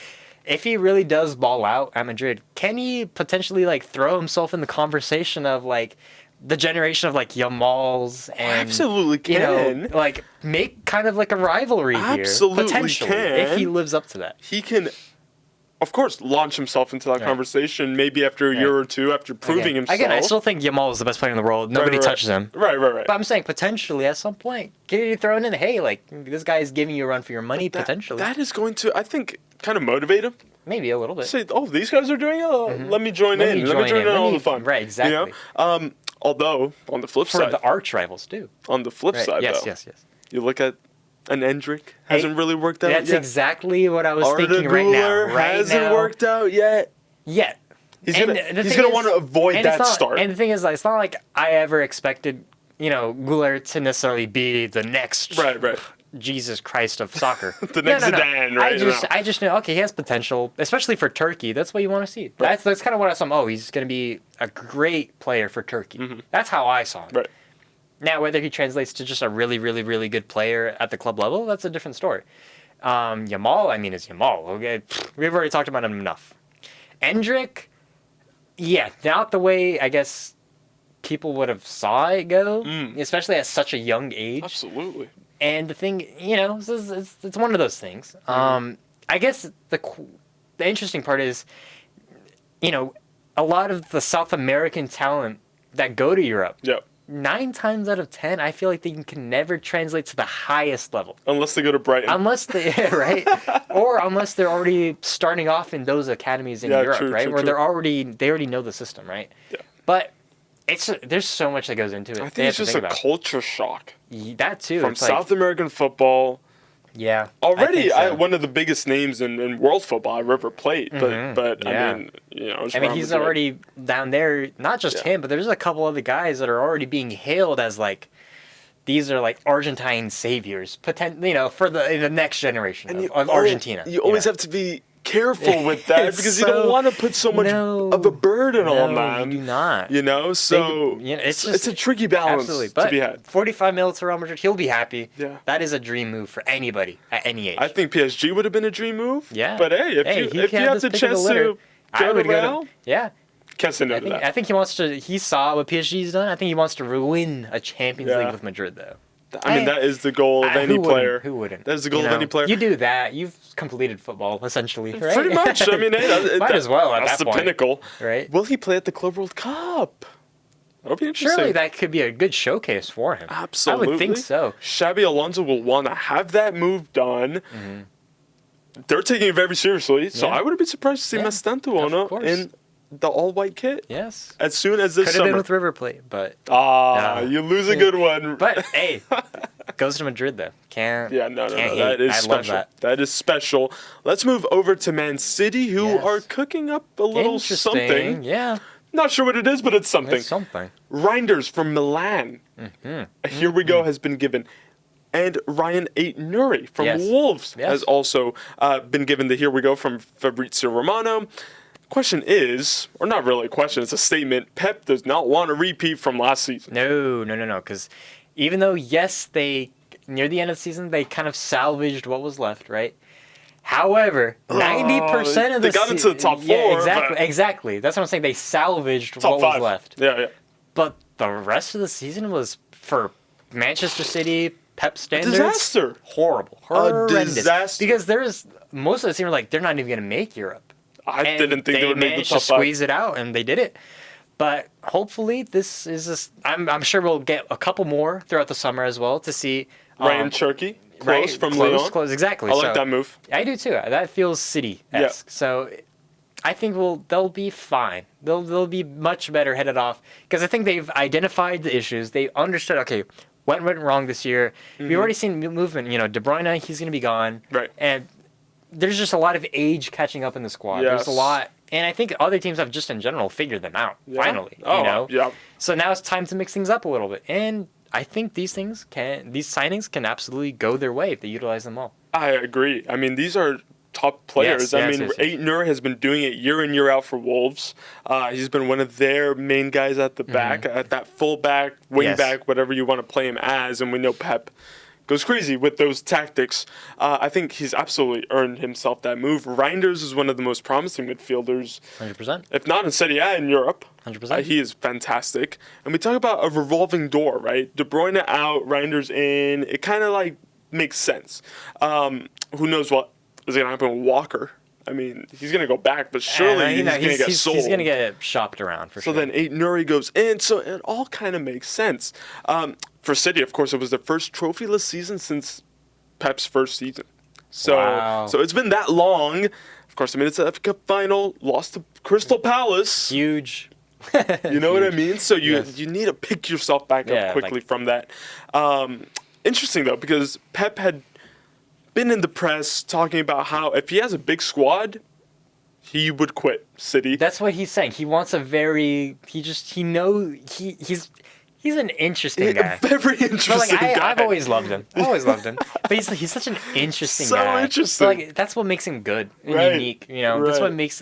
Yeah. If he really does ball out at Madrid, can he potentially like throw himself in the conversation of like the generation of like Yamal's and absolutely can. Like make kind of like a rivalry absolutely here. Potentially, can. if he lives up to that. He can, of course, launch himself into that conversation maybe after a year or two after proving himself. Again, I still think Yamal is the best player in the world. Nobody touches him. Right. But I'm saying potentially at some point, get you thrown in, hey, like this guy is giving you a run for your money, potentially. That is going to, I think, kind of motivate him. Maybe a little bit. Say, these guys are doing it. Let me join in. Let me join in all the fun. Right, exactly. Although, on the flip side. For the arch rivals, too. On the flip side, though. Yes. You look at an Endrick. Hasn't really worked out yet. That's exactly what I was thinking right now. Hasn't worked out yet. He's going to want to avoid that start. And the thing is, it's not like I ever expected, Goulart to necessarily be the next Jesus Christ of soccer. The next Zidane, right? I just know, okay, he has potential, especially for Turkey. That's what you want to see. Right. That's kind of what I saw him. Oh, he's going to be a great player for Turkey. Mm-hmm. That's how I saw him. Right. Now, whether he translates to just a really, really, really good player at the club level, that's a different story. Yamal, is Yamal. Okay, we've already talked about him enough. Endrick, not the way, I guess, people would have saw it go, especially at such a young age. Absolutely. And the thing, it's one of those things. I guess the interesting part is, a lot of the South American talent that go to Europe. Yep. 9 times out of 10, I feel like they can never translate to the highest level. Unless they go to Brighton. Unless they, right? Or unless they're already starting off in those academies in Europe, right? Where they already know the system, right? Yeah. But there's so much that goes into it. I think it's just a culture shock. That too. From South American football. Yeah. Already, one of the biggest names in world football, River Plate. But he's already down there. Not just him, but there's a couple other guys that are already being hailed as like, these are like Argentine saviors, for the next generation of Argentina. You always have to be careful with that because you don't want to put so much of a burden on them. You do not. So it's a tricky balance to be had. 45 mil to Real Madrid, he'll be happy. Yeah. That is a dream move for anybody at any age. I think PSG would have been a dream move. Yeah. But hey, if you have the chance to go to Real, can't say no to that. I think he saw what PSG's done. I think he wants to ruin a Champions League with Madrid, though. That is the goal of any player. Who wouldn't? That is the goal of any player. You do that, you've completed football, essentially, right? Pretty much. Might as well at that point. That's the pinnacle. Right? Will he play at the Club World Cup? That'll be interesting. Surely that could be a good showcase for him. Absolutely. I would think so. Xabi Alonso will want to have that move done. Mm-hmm. They're taking it very seriously, so I wouldn't be surprised to see Mastantuono in the all-white kit. Yes. As soon as this summer. Could have been with River Plate, but... you lose a good one. But, hey, goes to Madrid, though. Can't hate. That is special. That is special. Let's move over to Man City, who are cooking up a little something. Yeah. Not sure what it is, but it's something. It's something. Reinders from Milan. Mm-hmm. Here we go has been given. And Ryan Ait-Nouri from Wolves has also been given the here we go from Fabrizio Romano. Question is, or not really a question, it's a statement. Pep does not want a repeat from last season. No. Because even though, they, near the end of the season, they kind of salvaged what was left, right? However, 90% of the they got into the top 4. Exactly. That's what I'm saying. They salvaged what was left. Yeah. But the rest of the season was, for Manchester City, Pep standards. Disaster. Horrible. Horrendous. Disaster. Because most of the teams are like, they're not even going to make Europe. I didn't think they would make the top 5. They managed to squeeze it out, and they did it. But hopefully this is just... I'm sure we'll get a couple more throughout the summer as well to see... Ryan Cherky, close from Lyon. Close, exactly. I like that move. I do too. That feels City-esque. Yeah. So I think they'll be fine. They'll be much better headed off because I think they've identified the issues. They understood, okay, what went wrong this year. Mm-hmm. We've already seen movement. De Bruyne, he's going to be gone. Right. And there's just a lot of age catching up in the squad. Yes. There's a lot. And I think other teams have just in general figured them out, finally. Yeah. So now it's time to mix things up a little bit. And I think these signings can absolutely go their way if they utilize them all. I agree. I mean, these are top players. Yes, Aitner has been doing it year in, year out for Wolves. He's been one of their main guys at the back, at that fullback, wingback, whatever you want to play him as. And we know Pep goes crazy with those tactics. I think he's absolutely earned himself that move. Reinders is one of the most promising midfielders. 100%. If not in Serie A, in Europe. 100%. He is fantastic. And we talk about a revolving door, right? De Bruyne out, Reinders in. It kind of makes sense. Who knows what is going to happen with Walker? I mean, he's going to go back, but surely he's going to get sold. He's going to get shopped around for sure. So then Aitner goes in, so it all kind of makes sense. For City, of course, it was their first trophyless season since Pep's first season. So it's been that long. Of course, it's the FA Cup final, lost to Crystal Palace. Huge. You know what I mean? So you need to pick yourself back up quickly from that. Interesting, though, because Pep had been in the press talking about how if he has a big squad, he would quit City. That's what he's saying. He wants he's an interesting guy. Very interesting guy. I've always loved him. But he's such an interesting guy. So interesting. So that's what makes him good and unique. That's what makes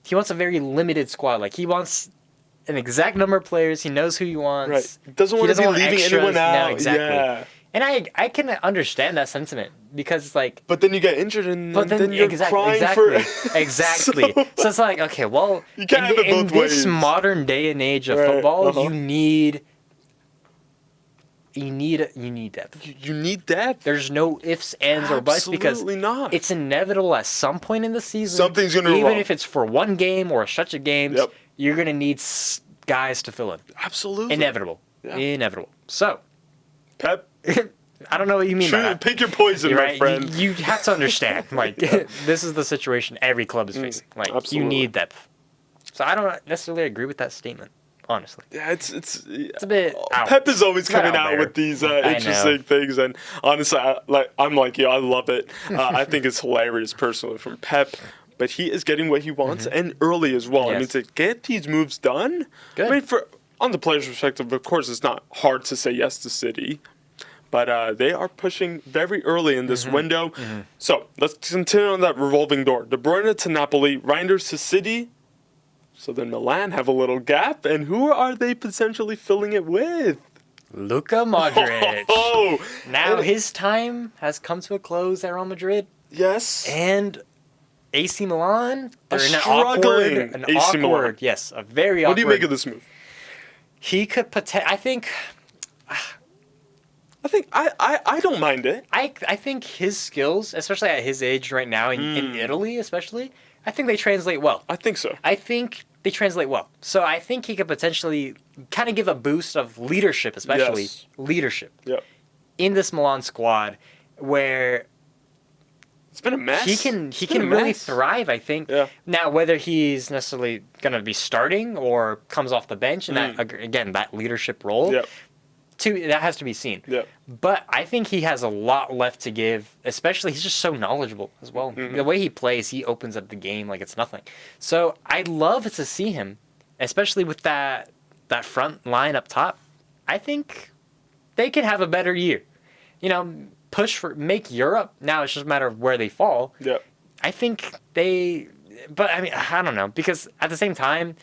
he wants a very limited squad. He wants an exact number of players. He knows who he wants. Right. He doesn't want to be leaving anyone out. No, exactly. Yeah. And I can understand that sentiment because But then you get injured and then you're crying exactly. for... Exactly. So it's okay, well, you can't have it both in ways. This modern day and age of football, you need depth. You need depth. There's no ifs, ands, or buts because it's inevitable at some point in the season. Something's going to go wrong. Even if it's for one game or a stretch of games, you're going to need guys to fill in. Absolutely. Inevitable. Yeah. Inevitable. So, Pep, I don't know what you mean by that. Pick your poison, my friend. You have to understand. This is the situation every club is facing. You need depth. So I don't necessarily agree with that statement, honestly. Yeah, it's a bit out. Pep is always coming out with these interesting things, and honestly, I'm like you. I love it. I think it's hilarious personally from Pep. But he is getting what he wants, and early as well. Yes. I mean, to get these moves done. Good. I mean, on the player's perspective, of course, it's not hard to say yes to City. But they are pushing very early in this window. Mm-hmm. So let's continue on that revolving door. De Bruyne to Napoli, Reinders to City. So then Milan have a little gap. And who are they potentially filling it with? Luka Modric. Now his time has come to a close at Real Madrid. Yes. And AC Milan, they're in an awkward, yes, a very awkward. What do you make of this move? He could I think I don't mind it. I think his skills, especially at his age right now in Italy, especially, I think they translate well. I think so. I think they translate well. So I think he could potentially kind of give a boost of leadership, especially leadership, in this Milan squad, where it's been a mess. He can really thrive, I think. Yeah. Now, whether he's necessarily going to be starting or comes off the bench, and that leadership role. Yep. That has to be seen. Yep. But I think he has a lot left to give, especially he's just so knowledgeable as well. Mm-hmm. The way he plays, he opens up the game like it's nothing. So I'd love to see him, especially with that front line up top. I think they can have a better year. Make Europe. Now it's just a matter of where they fall. Yep. I think but I mean, I don't know, because at the same time,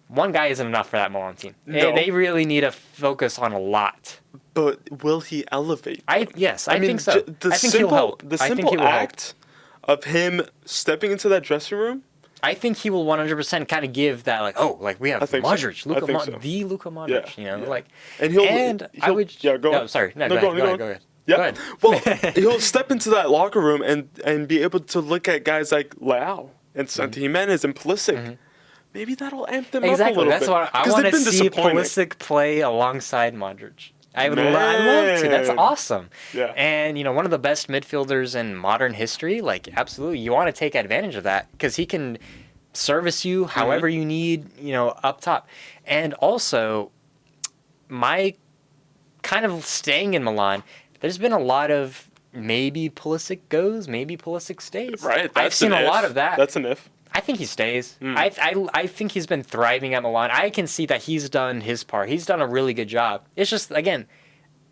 one guy isn't enough for that Milan team. No. They really need to focus on a lot. But will he elevate? I think so. I think he'll help. The simple act of him stepping into that dressing room I think he will 100% kind of give that we have Modric, so. the Luka Modric, and he'll go. No, sorry, no, go ahead. Yeah. Well, he'll step into that locker room and be able to look at guys like Leao and Santi Jimenez and Pulisic. Mm-hmm. Maybe that'll amp them up a little bit. That's what I want to see Pulisic play alongside Modric. I would love to. That's awesome. Yeah. And, one of the best midfielders in modern history, absolutely, you want to take advantage of that because he can service you however you need, up top. And also, my kind of staying in Milan, there's been a lot of maybe Pulisic goes, maybe Pulisic stays. Right. I've seen a lot of that. That's an if. I think he stays. I think he's been thriving at Milan. I can see that he's done his part. He's done a really good job. It's just, again,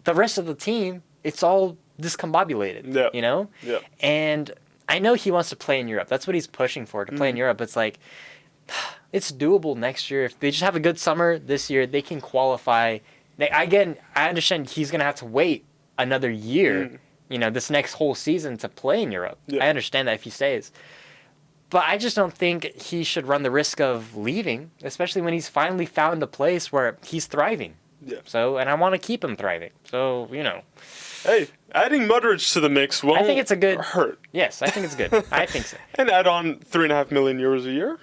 the rest of the team, it's all discombobulated, Yeah. And I know he wants to play in Europe. That's what he's pushing for, to play in Europe. It's it's doable next year. If they just have a good summer this year, they can qualify. Again, I understand he's going to have to wait another year, this next whole season to play in Europe. Yeah. I understand that if he stays. But I just don't think he should run the risk of leaving, especially when he's finally found a place where he's thriving. Yeah. So, and I want to keep him thriving. So, Hey, adding Modric to the mix won't I think it's a good hurt. Yes, I think it's good. I think so. And add on €3.5 million a year?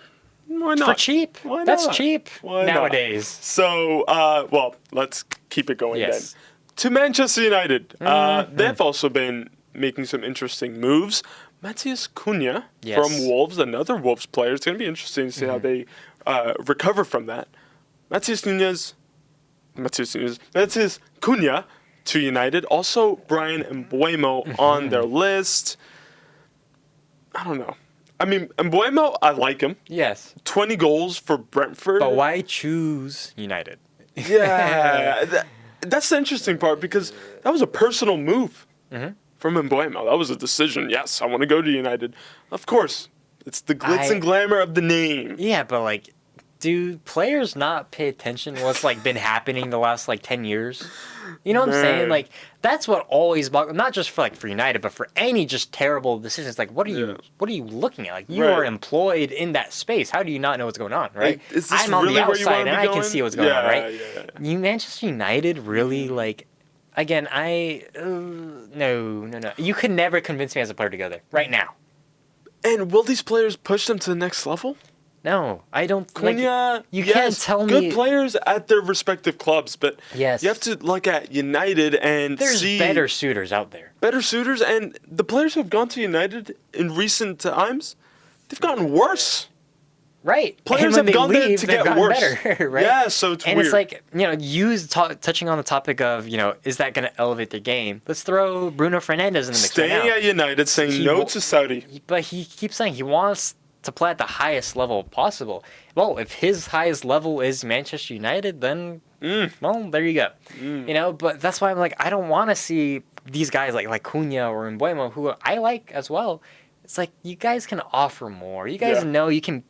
Why not? For cheap. Why That's not? cheap Why nowadays. Not? So, let's keep it going then. To Manchester United. They've also been making some interesting moves. Matheus Cunha from Wolves, another Wolves player. It's going to be interesting to see how they recover from that. Matheus Cunha to United. Also, Brian Mbeumo on their list. I don't know. I mean, Mbeumo, I like him. Yes. 20 goals for Brentford. But why choose United? Yeah. That's the interesting part because that was a personal move. From Mbeumo. That was a decision. Yes, I want to go to United. Of course. It's the glitz and glamour of the name. Yeah, but do players not pay attention to what's been happening the last 10 years? You know what I'm saying? That's what always boggles, not just for United, but for any just terrible decisions. What are you looking at? You are employed in that space. How do you not know what's going on, right? Is this I'm on really the outside and I going? can see what's going on, right? Yeah. Manchester United really again, no. You could never convince me as a player to go there right now. And will these players push them to the next level? No, I don't. Cunha, you can't tell me. Good players at their respective clubs, but you Yes. have to look at United and There's see better suitors out there. better suitors, and the players who have gone to United in recent times, they've gotten worse. Right. Players have gone there to get worse. Better, right? Yeah, so it's and weird. it's touching on the topic of, is that going to elevate their game? Let's throw Bruno Fernandes in the mix Staying right now. at United, saying no to Saudi. But he keeps saying he wants to play at the highest level possible. Well, if his highest level is Manchester United, then, well, there you go. But that's why I'm I don't want to see these guys like Cunha or Mbeumo, who I like as well. It's you guys can offer more. You guys know you can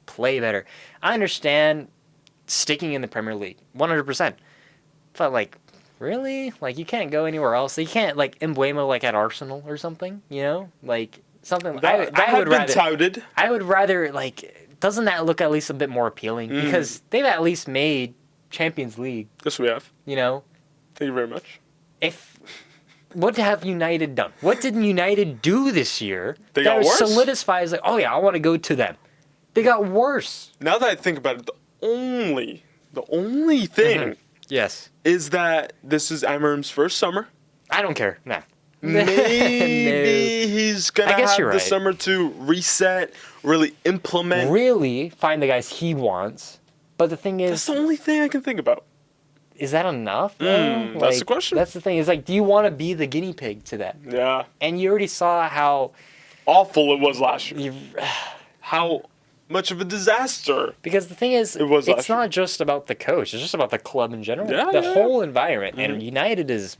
play better. I understand sticking in the Premier League, 100%. But really? You can't go anywhere else. You can't Mbeumo at Arsenal or something, something that I would rather touted. I would rather doesn't that look at least a bit more appealing? Because they've at least made Champions League. Yes, we have. Thank you very much. What have United done? What did United do this year They got worse? Solidifies I want to go to them? They got worse. Now that I think about it, the only thing Yes. is that this is Amarim's first summer. I don't care. Nah. Maybe he's going to have the summer to reset, really implement. Really find the guys he wants. But the thing is... That's the only thing I can think about. Is that enough? That's the question. That's the thing. It's do you want to be the guinea pig to that? Yeah. And you already saw how... awful it was last year. How much of a disaster. Because the thing is, it's not just about the coach. It's just about the club in general. The whole environment. And United is...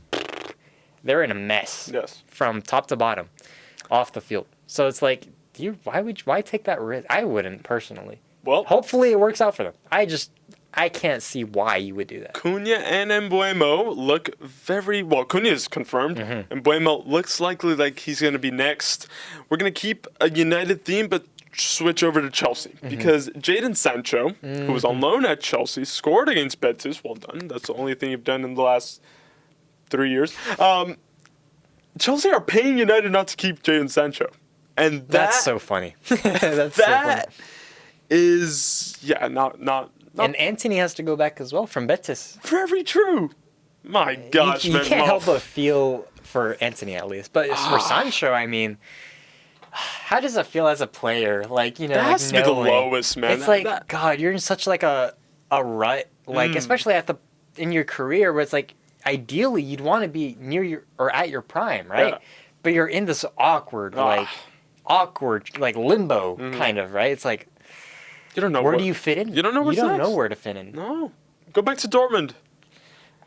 they're in a mess. Yes. From top to bottom, off the field. So it's why take that risk? I wouldn't personally. Well, hopefully it works out for them. I can't see why you would do that. Cunha and Mbeumo look very well. Cunha is confirmed. Mbeumo looks likely he's going to be next. We're going to keep a United theme, but switch over to Chelsea because Jadon Sancho, who was on loan at Chelsea, scored against Betis. Well done. That's the only thing you've done in the last 3 years. Chelsea are paying United not to keep Jadon Sancho. And that's so funny. That's so funny. Is not. And Antony has to go back as well from Betis. Very true. My gosh, you can't help but feel for Antony at least, but for Sancho, I mean, how does it feel as a player? Like, you know, that has to be the lowest, man. It's like God, you're in such like a rut, like especially in your career where it's like ideally you'd want to be near your or at your prime, right? Yeah. But you're in this awkward like limbo kind of, right? It's like you don't know where do you fit in? You don't know where know to fit in. No. Go back to Dortmund.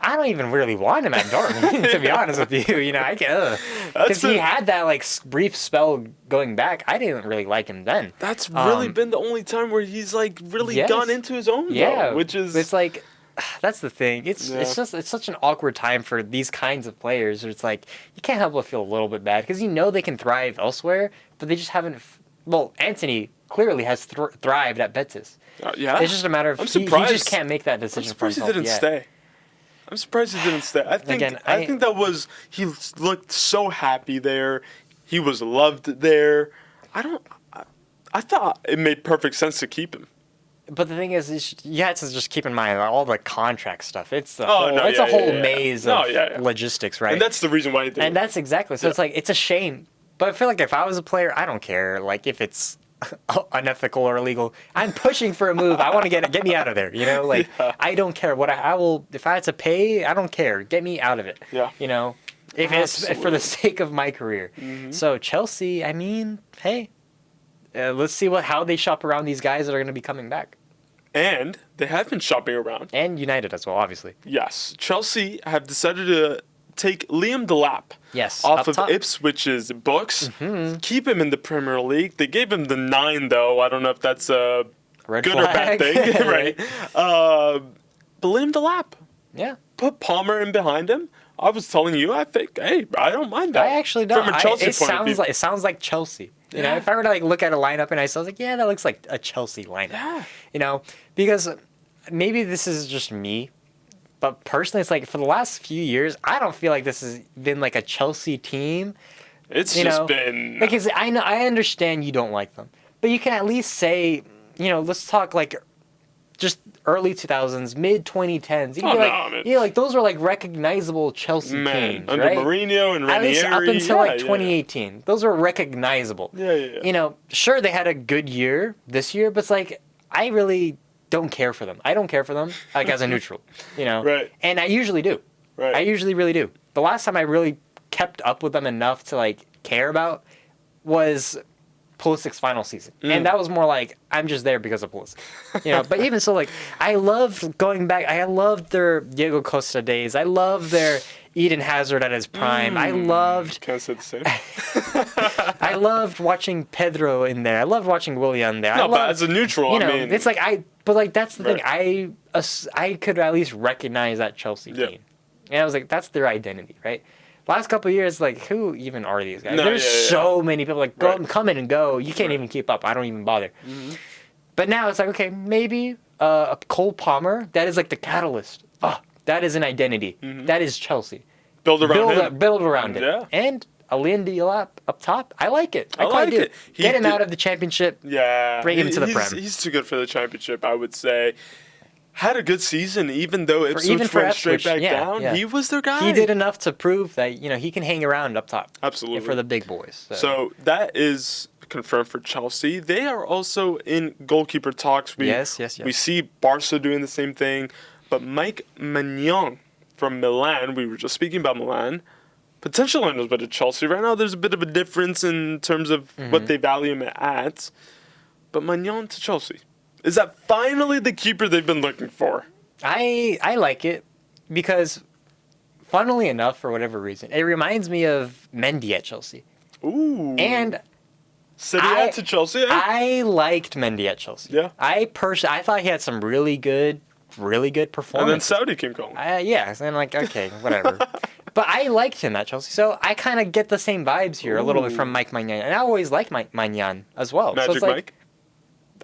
I don't even really want him at Dortmund, to be honest with you. You know, I can because he had that like brief spell going back. I didn't really like him then. That's really been the only time where he's like really gone into his own. Though, which is it's like that's the thing. It's such an awkward time for these kinds of players. Where it's like you can't help but feel a little bit bad because you know they can thrive elsewhere, but they just haven't. Well, Antony clearly has thrived at Betis. It's just a matter of he just can't make that decision for himself. He didn't stay. I'm surprised he didn't stay. I think that was he looked so happy there. He was loved there. I thought it made perfect sense to keep him. But the thing is you had to just keep in mind all the contract stuff. It's a whole maze of logistics, right? And that's the reason why he did it. And that's exactly. So it's like it's a shame. But I feel like if I was a player, I don't care. Like if it's unethical or illegal, I'm pushing for a move. I want to get me out of there. You know, like I don't care what I will. If I had to pay, I don't care. Get me out of it. Yeah. You know, if it's for the sake of my career. So Chelsea, I mean, hey, let's see how they shop around these guys that are going to be coming back. And they have been shopping around. And United as well, obviously. Yes, Chelsea have decided to take Liam Delap off of Ipswich's books, keep him in the Premier League. They gave him the 9, though. I don't know if that's a good or bad thing, right? But Liam Delap, put Palmer in behind him. I was telling you, I think, hey, I don't mind that. I actually don't. From a Chelsea it sounds like Chelsea. You know, if I were to like look at a lineup and I was like, yeah, that looks like a Chelsea lineup. Yeah. You know, because maybe this is just me. But personally, it's like for the last few years, I don't feel like this has been like a Chelsea team. It's just been because I understand you don't like them, but you can at least say, you know, let's talk like just early 2000s, mid 2010s. Like those were like recognizable Chelsea teams, under right? Mourinho and Ranieri. At least up until like 2018, those were recognizable. Yeah. You know, sure they had a good year this year, but it's like I really don't care for them. I don't care for them like as a neutral, you know. Right. And I usually do. Right. I usually really do. The last time I really kept up with them enough to like care about was Pulisic's final season. And that was more like I'm just there because of Pulisic. You know, but even so like I loved going back. I loved their Diego Costa days. I loved their Eden Hazard at his prime. I loved Can't say the same. I loved watching Pedro in there. I loved watching Willian there. No, but as a neutral, you know, I mean, it's like but like that's the thing. I could at least recognize that Chelsea team, and I was like, that's their identity, right? Last couple of years, like who even are these guys? There's so many people like come in and go. You can't even keep up. I don't even bother. But now it's like okay, maybe a Cole Palmer that is like the catalyst. That is an identity. That is Chelsea. Build around it. Yeah. And a Liam Delap up top. I like it. I like do. it. Get him out of the championship. Yeah. Bring him to the Prem. He's too good for the championship, I would say. Had a good season, even though Ipswich went straight back down. Yeah. He was their guy. He did enough to prove that he can hang around up top. Absolutely. For the big boys. So that is confirmed for Chelsea. They are also in goalkeeper talks. Yes. We see Barca doing the same thing. But Mike Maignan from Milan, we were just speaking about Milan, potential owners, but at Chelsea right now, there's a bit of a difference in terms of what they value him at. But Maignan to Chelsea. Is that finally the keeper they've been looking for? I like it because, funnily enough, for whatever reason, it reminds me of Mendy at Chelsea. Ooh. And City to Chelsea? I liked Mendy at Chelsea. Yeah. I thought he had some really good performance. And then Saudi came calling. Yeah, and like, okay, whatever. But I liked him at Chelsea, so I kind of get the same vibes here a little bit from Mike Maignan. And I always liked Mike Maignan as well. Magic so it's like, Mike?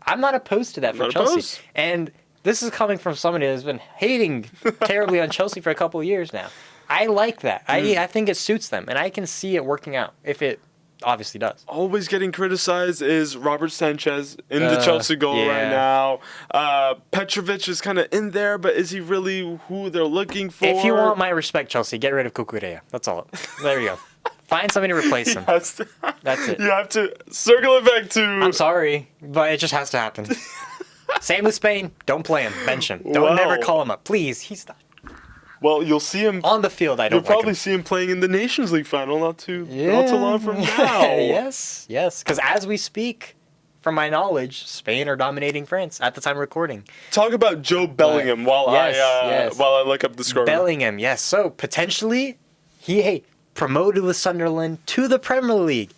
I'm not opposed to that for Chelsea. And this is coming from somebody who's been hating terribly on Chelsea for a couple of years now. I like that. I think it suits them, and I can see it working out if it obviously does. Always getting criticized is Robert Sanchez in the Chelsea goal right now. Petrovic is kind of in there, but is he really who they're looking for? If you want my respect, Chelsea, get rid of Cucurella. That's all. There you go. Find somebody to replace him. That's it. You have to circle it back to... I'm sorry, but it just has to happen. Same with Spain. Don't play him. Bench him. Don't never call him up. Please. He's not... Well, you'll see him... On the field, I don't You'll probably see him playing in the Nations League final not too long from now. Yes. Because as we speak, from my knowledge, Spain are dominating France at the time of recording. Talk about Joe Bellingham while I look up the score. Bellingham, yes. So, potentially, he promoted with Sunderland to the Premier League.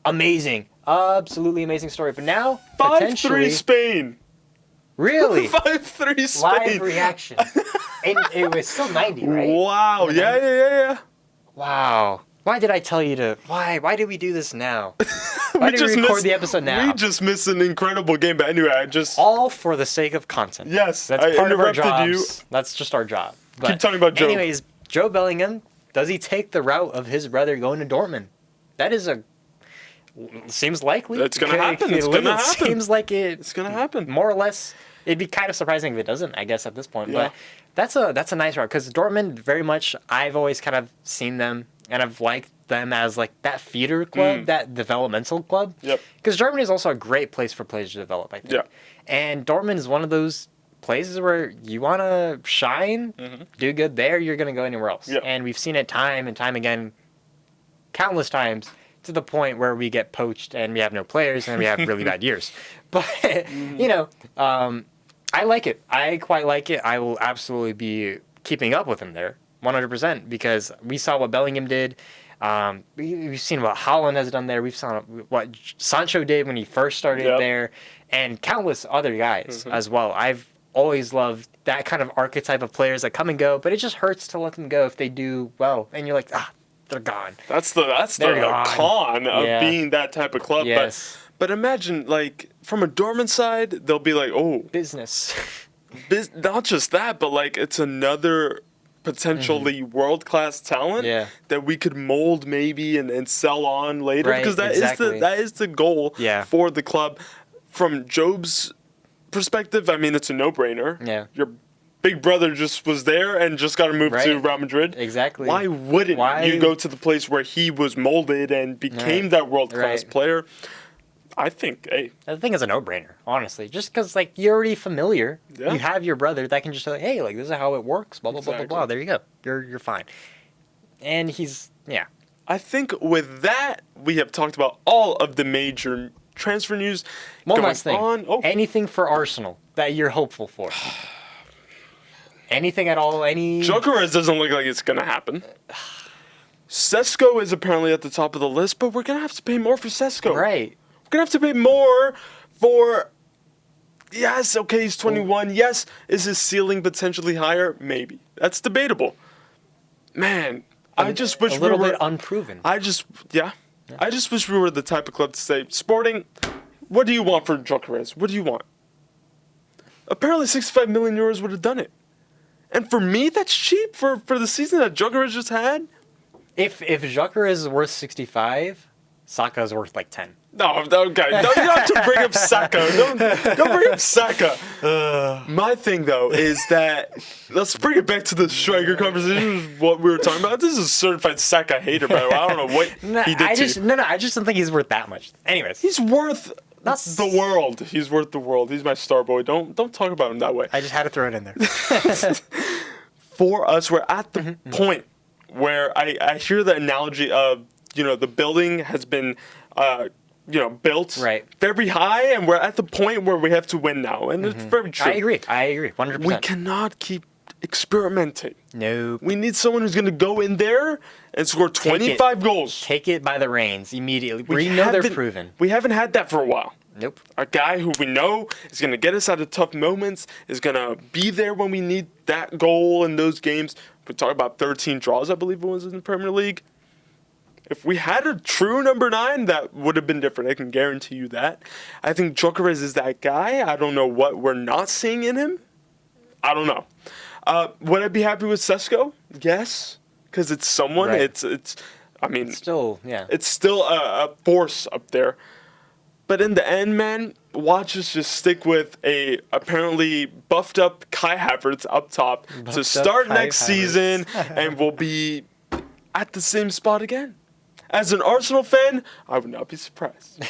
Amazing. Absolutely amazing story. But now, 5-3 Spain. Really? 5-3 Spain. Live reaction. And it was still 90, right? Wow. Yeah. Wow. Why did I tell you to... Why did we do this now? Why did we record the episode now? We just missed an incredible game, but anyway, all for the sake of content. Yes. That's part of our jobs. That's just our job. But keep talking about Joe. Anyways, Joe Bellingham, does he take the route of his brother going to Dortmund? That is seems likely. It's going to happen. It's going to happen. Seems like it's going to happen. More or less. It'd be kind of surprising if it doesn't, I guess, at this point. Yeah. But that's a nice route because Dortmund, very much, I've always kind of seen them and I've liked them as like that feeder club, that developmental club. Yep. Because Germany is also a great place for players to develop, I think. Yeah. And Dortmund is one of those places where you want to shine, do good there, you're going to go anywhere else. Yep. And we've seen it time and time again, countless times, to the point where we get poached and we have no players and we have really bad years. But, I like it. I quite like it. I will absolutely be keeping up with him there, 100%, because we saw what Bellingham did. We've seen what Haaland has done there. We've seen what Sancho did when he first started there, and countless other guys as well. I've always loved that kind of archetype of players that come and go, but it just hurts to let them go if they do well. And you're like, they're gone. That's the con of being that type of club. Yes. But imagine, like, from a Dortmund side, they'll be like, business. Not just that, but, like, it's another potentially world-class talent that we could mold maybe and sell on later. Because that is the goal for the club. From Job's perspective, I mean, it's a no-brainer. Yeah. Your big brother just was there and just got to move to Real Madrid. Exactly. Why wouldn't you go to the place where he was molded and became that world-class player? I think, I think it's a no-brainer, honestly. Just because, like, you're already familiar. Yeah. You have your brother that can just say, hey, like, this is how it works, blah, blah, blah, blah, blah. There you go. You're fine. And he's, I think with that, we have talked about all of the major transfer news. One last thing. Anything for Arsenal that you're hopeful for? Anything at all? Gyökeres doesn't look like it's going to happen. Sesko is apparently at the top of the list, but we're going to have to pay more for Sesko. Right. We're going to have to pay more for... Yes, okay, he's 21. Yes, is his ceiling potentially higher? Maybe. That's debatable. Man, I just wish we were... A little bit unproven. I just wish we were the type of club to say, Sporting, what do you want for Gyökeres? What do you want? Apparently 65 million euros would have done it. And for me, that's cheap for the season that Gyökeres just had. If Gyökeres is worth 65, Saka is worth like 10. No, okay. You don't have to bring up Saka. Don't bring up Saka. My thing, though, is that... Let's bring it back to the striker conversation, what we were talking about. This is a certified Saka hater, by the way. I don't know what he did to you. I just don't think he's worth that much. Anyways. He's worth the world. He's worth the world. He's my star boy. Don't talk about him that way. I just had to throw it in there. For us, we're at the point where I hear the analogy of, the building has been... built very high, and we're at the point where we have to win now, and it's very true. I agree, 100%. We cannot keep experimenting. No. We need someone who's going to go in there and score 25 goals. Take it by the reins immediately. We know they're proven. We haven't had that for a while. Nope. A guy who we know is going to get us out of tough moments, is going to be there when we need that goal in those games. we talk about 13 draws, I believe it was in the Premier League. If we had a true number 9, that would have been different. I can guarantee you that. I think Gyökeres is that guy. I don't know what we're not seeing in him. I don't know. Would I be happy with Sesko? Yes, because it's someone. Right. It's. I mean, it's still a force up there. But in the end, man, watch us just stick with a apparently buffed up Kai Havertz up top to start next season, and we'll be at the same spot again. As an Arsenal fan, I would not be surprised.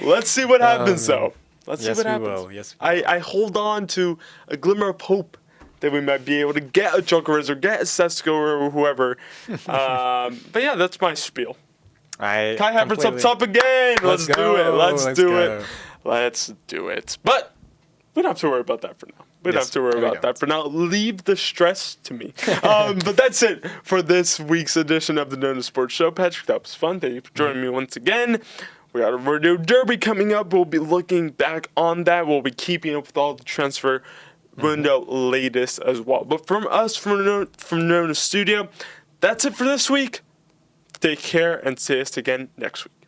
Let's see what happens, though. Let's see what happens. Will. Yes, we will. I hold on to a glimmer of hope that we might be able to get a Gyökeres or get a Sesko or whoever. But yeah, that's my spiel. Kai Havertz up top again. Let's do it. Let's do it. But we don't have to worry about that for now. We don't have to worry about that for now. Leave the stress to me. But that's it for this week's edition of the NONA Sports Show. Patrick, that was fun. Thank you for joining me once again. We got a Rodeo Derby coming up. We'll be looking back on that. We'll be keeping up with all the transfer window latest as well. But from us, from NONA Studio, that's it for this week. Take care and see us again next week.